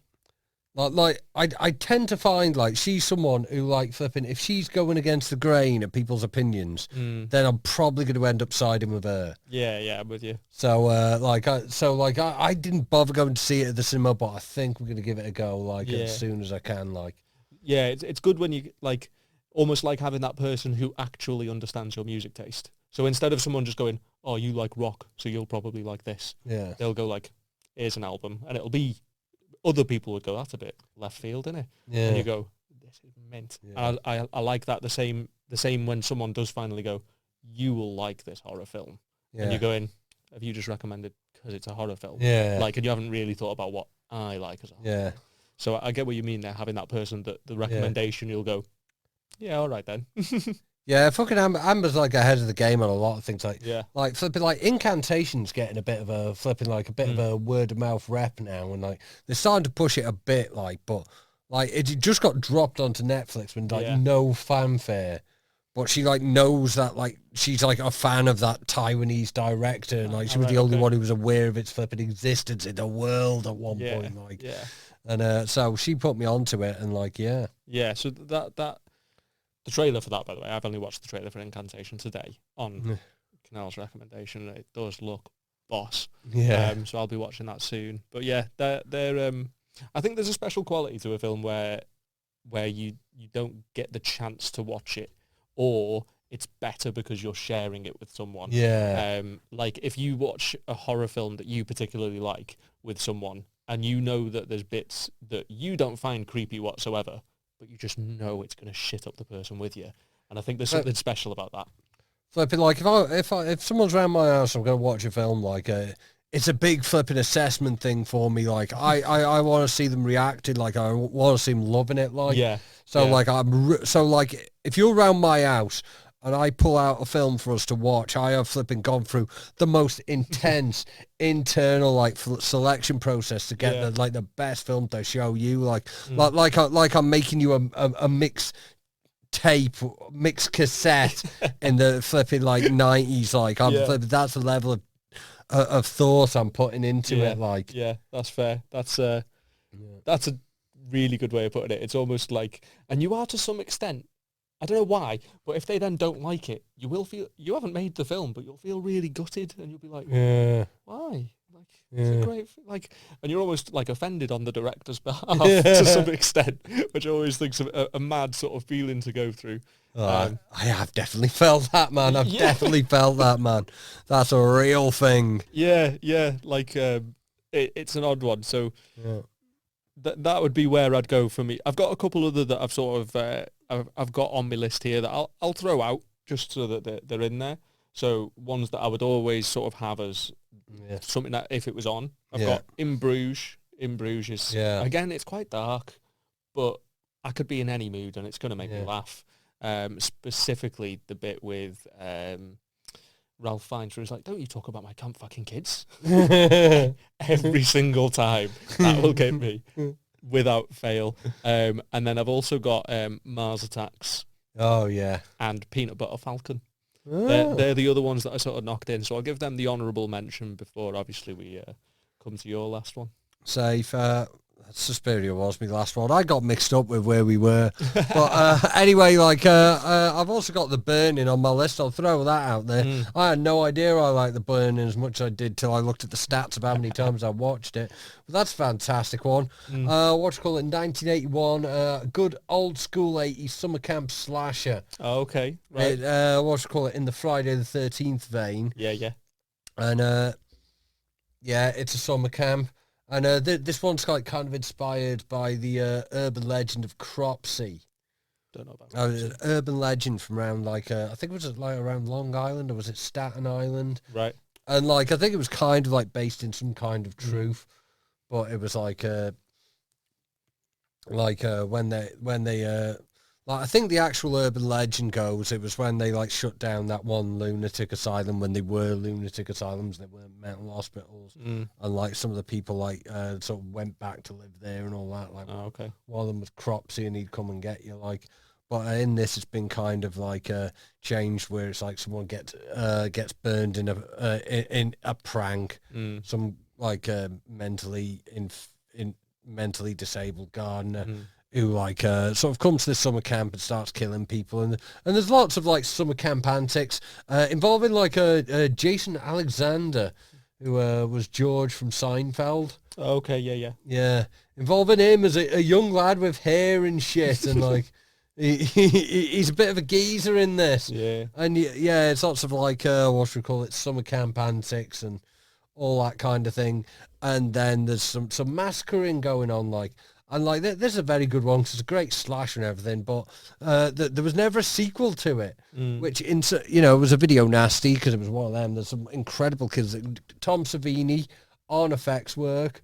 I tend to find like she's someone who like flipping, if she's going against the grain of people's opinions, then I'm probably going to end up siding with her. Yeah, I'm with you. So I didn't bother going to see it at the cinema, but I think we're going to give it a go as soon as I can. Yeah, it's good when you almost like having that person who actually understands your music taste. So instead of someone just going, oh, you like rock, so you'll probably like this. Yeah. They'll go like, here's an album, and it'll be, other people would go, that's a bit left field, isn't it? Yeah. And you go, this is mint. Yeah. And I like that the same when someone does finally go, you will like this horror film. Yeah. And you're going, have you just recommended because it's a horror film? Yeah. Like, and you haven't really thought about what I like as a horror film. So I get what you mean there, having that person that the recommendation, you'll go, yeah, all right then. Yeah, fucking Amber's like ahead of the game on a lot of things. Like flipping, like Incantation's getting a bit of a flipping, like a bit of a word of mouth rep now, and like they're starting to push it a bit, like, but like it just got dropped onto Netflix with like no fanfare, but she like knows that like she's like a fan of that Taiwanese director, and like she was the only one who was aware of its flipping existence in the world at one point, like, and so she put me onto it, and like, so that. The trailer for that, by the way, I've only watched the trailer for Incantation today on Kinell's recommendation. It does look boss. Yeah. So I'll be watching that soon. But yeah, they're I think there's a special quality to a film where you don't get the chance to watch it, or it's better because you're sharing it with someone. Yeah. Like if you watch a horror film that you particularly like with someone, and you know that there's bits that you don't find creepy whatsoever, but you just know it's going to shit up the person with you. And I think there's something special about that. Flipping, like, if someone's around my house, I'm going to watch a film, like, it's a big flipping assessment thing for me. Like, I want to see them reacting, like, I want to see them loving it, like. So, like, like, if you're around my house and I pull out a film for us to watch, I have flipping gone through the most intense internal like selection process to get the best film to show you. Like I'm making you a mix tape, mixed cassette in the flipping like 90s. Like I'm flipping, that's the level of thought I'm putting into it. Like that's fair. That's a really good way of putting it. It's almost like, and you are to some extent. I don't know why, but if they then don't like it, you will feel, you haven't made the film, but you'll feel really gutted, and you'll be like, why? Like, it's a great, like, and you're almost like offended on the director's behalf to some extent, which I always think's a mad sort of feeling to go through. I have definitely felt that, man. I've definitely felt that, man. That's a real thing. Yeah. Like, it's an odd one. So that would be where I'd go for me. I've got a couple other that I've sort of I've got on my list here that I'll throw out just so that they're in there. So ones that I would always sort of have as something that if it was on, I've got In Bruges. In Bruges is again, it's quite dark, but I could be in any mood and it's going to make me laugh. Specifically the bit with Ralph Fiennes, where he's like, "Don't you talk about my camp fucking kids?" Every single time, that will get me without fail. And then I've also got Mars Attacks. Oh yeah, and Peanut Butter Falcon. They're the other ones that I sort of knocked in. So I'll give them the honourable mention before, obviously, we come to your last one. Safe. Suspiria was my last one. I got mixed up with where we were. But anyway, like, I've also got The Burning on my list. I'll throw that out there. I had no idea I liked The Burning as much as I did till I looked at the stats of how many times I watched it. But that's a fantastic one. What you call it, 1981, good old school 80s summer camp slasher. Oh, okay. Right. What you call it, in the Friday the 13th vein. Yeah. And, it's a summer camp. And this one's like kind of inspired by the urban legend of Cropsey. Don't know about that. An urban legend from around like, I think it was like around Long Island, or was it Staten Island? Right. And like, I think it was kind of like based in some kind of truth, but it was like when they like, I think the actual urban legend goes, it was when they like shut down that one lunatic asylum, when they were lunatic asylums, they weren't mental hospitals, and like some of the people like sort of went back to live there and all that. Like, one of them was Cropsey, and he'd come and get you. Like, but in this, it's been kind of like changed, where it's like someone gets burned in a prank, some like mentally disabled gardener. Who like sort of comes to this summer camp and starts killing people, and there's lots of like summer camp antics involving like Jason Alexander, who was George from Seinfeld. Okay, yeah, involving him as a young lad with hair and shit, and like he's a bit of a geezer in this. And it's lots of like what should we call it, summer camp antics and all that kind of thing. And then there's some massacring going on, like. And like, this is a very good one because it's a great slasher and everything, but there was never a sequel to it, which, was a video nasty because it was one of them. There's some incredible kids. Tom Savini on effects work,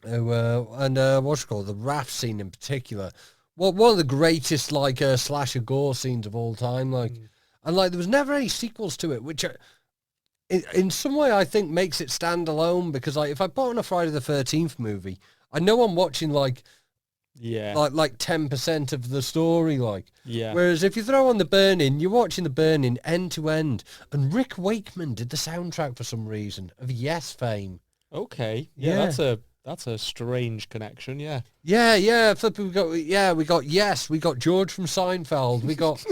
and what's it called? The raft scene in particular. Well, one of the greatest, like, slasher gore scenes of all time. Like, and like, there was never any sequels to it, which in some way I think makes it stand alone because, like, if I put on a Friday the 13th movie, I know I'm watching like 10% of the story, like. Yeah. Whereas if you throw on The Burning, you're watching The Burning end to end, and Rick Wakeman did the soundtrack for some reason of Yes fame. Okay. Yeah. That's a strange connection. Yeah. Yeah. We got Yes. We got George from Seinfeld. We got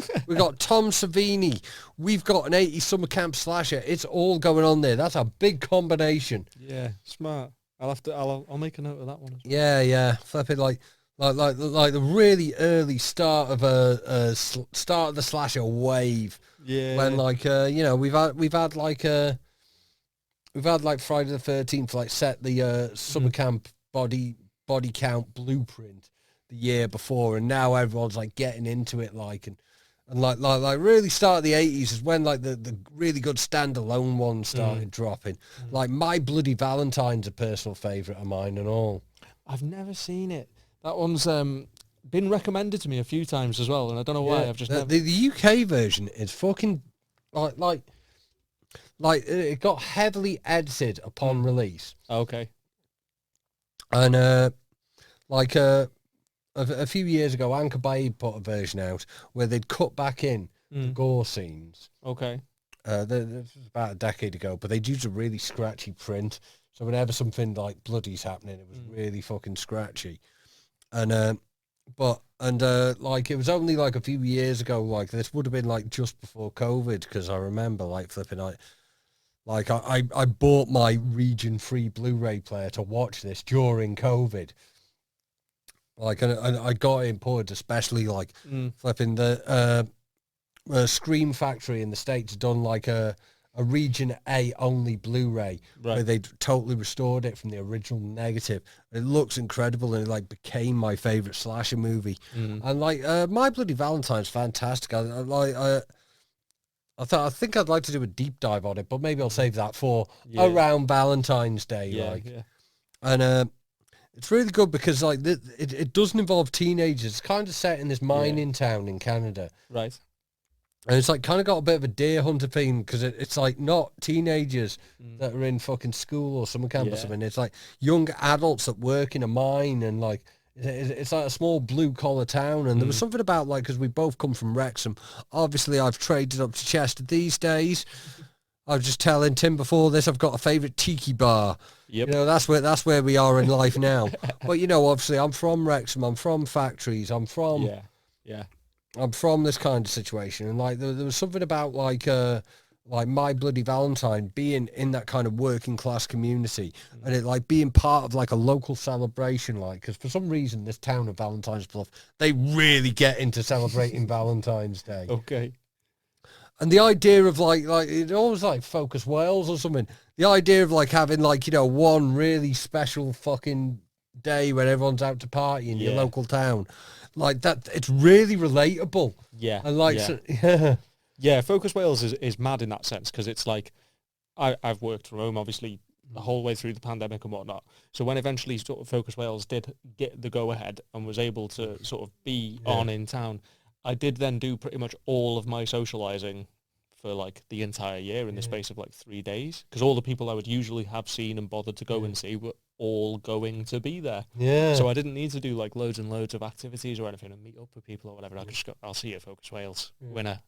Tom Savini. We've got an 80s summer camp slasher. It's all going on there. That's a big combination. Yeah. Smart. I'll make a note of that one. Yeah. Flipping like the really early start of start of the slasher wave. Yeah. When we've had like Friday the 13th like set the summer camp body count blueprint the year before, and now everyone's like getting into it and like really start of the 80s is when like the really good standalone ones started dropping. Like My Bloody Valentine's a personal favourite of mine and all. I've never seen it. That one's been recommended to me a few times as well, and I don't know why. I've just never... the UK version is fucking like it got heavily edited upon release. Okay. And a few years ago, Anchor Bay put a version out where they'd cut back in the gore scenes. Okay. This was about a decade ago, but they'd use a really scratchy print. So whenever something like bloody's happening, it was really fucking scratchy. And it was only like a few years ago, like this would have been like just before COVID, because I remember like flipping out. Like I bought my region-free Blu-ray player to watch this during COVID. Like, and I got it imported, especially like flipping the Scream Factory in the States done like a Region A only Blu-ray where they totally restored it from the original negative. It looks incredible, and it like became my favorite slasher movie. And like My Bloody Valentine's fantastic. I think I'd like to do a deep dive on it, but maybe I'll save that for around Valentine's Day. And it's really good because like it doesn't involve teenagers. It's kind of set in this mining town in Canada, right? And it's like kind of got a bit of a deer hunter theme because it's like not teenagers that are in fucking school or summer camp or something. It's like young adults that work in a mine, and like it's like a small blue collar town. And there was something about like, because we both come from Wrexham. Obviously, I've traded up to Chester these days. I was just telling Tim before this, I've got a favourite tiki bar. Yep. You know, that's where we are in life now. But you know, obviously, I'm from Wrexham. I'm from factories. I'm from this kind of situation, and like there was something about like My Bloody Valentine being in that kind of working class community, and it like being part of like a local celebration, like, because for some reason this town of Valentine's Bluff, they really get into celebrating Valentine's Day. Okay. And the idea of like it always like Focus Wales or something. The idea of like having like, you know, one really special fucking day when everyone's out to party in your local town. Like that, it's really relatable. Yeah. And like, yeah, Focus Wales is mad in that sense, because it's like, I've worked from home, obviously, the whole way through the pandemic and whatnot. So when eventually sort of Focus Wales did get the go-ahead and was able to sort of be on in town, I did then do pretty much all of my socialising for like the entire year in the space of like 3 days, because all the people I would usually have seen and bothered to go and see were all going to be there. Yeah. So I didn't need to do like loads and loads of activities or anything and meet up with people or whatever. I could just go, I'll see you at Focus Wales. Winner.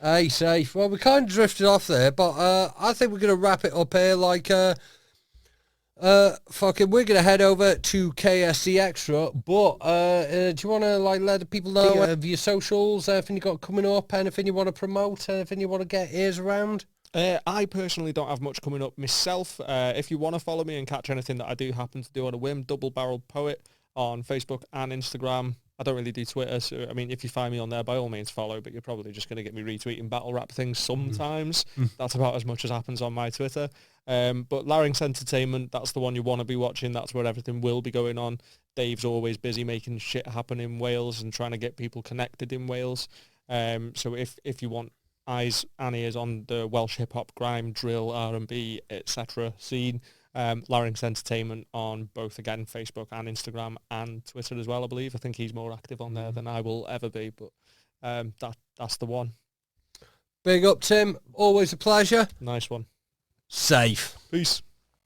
Hey, safe. Well, we kind of drifted off there, but I think we're going to wrap it up here. Like, we're going to head over to KSC Extra, but do you want to like let the people know of your socials, anything you got coming up, anything you want to promote, anything you want to get ears around? I personally don't have much coming up myself. If you want to follow me and catch anything that I do happen to do on a whim, Double Barreled Poet on Facebook and Instagram. I don't really do Twitter, so I mean, if you find me on there, by all means follow, but you're probably just going to get me retweeting battle rap things sometimes. That's about as much as happens on my Twitter. But Larynx Entertainment, that's the one you want to be watching. That's where everything will be going on. Dave's always busy making shit happen in Wales and trying to get people connected in Wales. So if you want eyes and ears on the Welsh hip-hop, grime, drill, R&B, etc. scene, Larynx Entertainment on both, again, Facebook and Instagram and Twitter as well, I believe. I think he's more active on there than I will ever be, but that's the one. Big up, Tim. Always a pleasure. Nice one. Safe. Peace.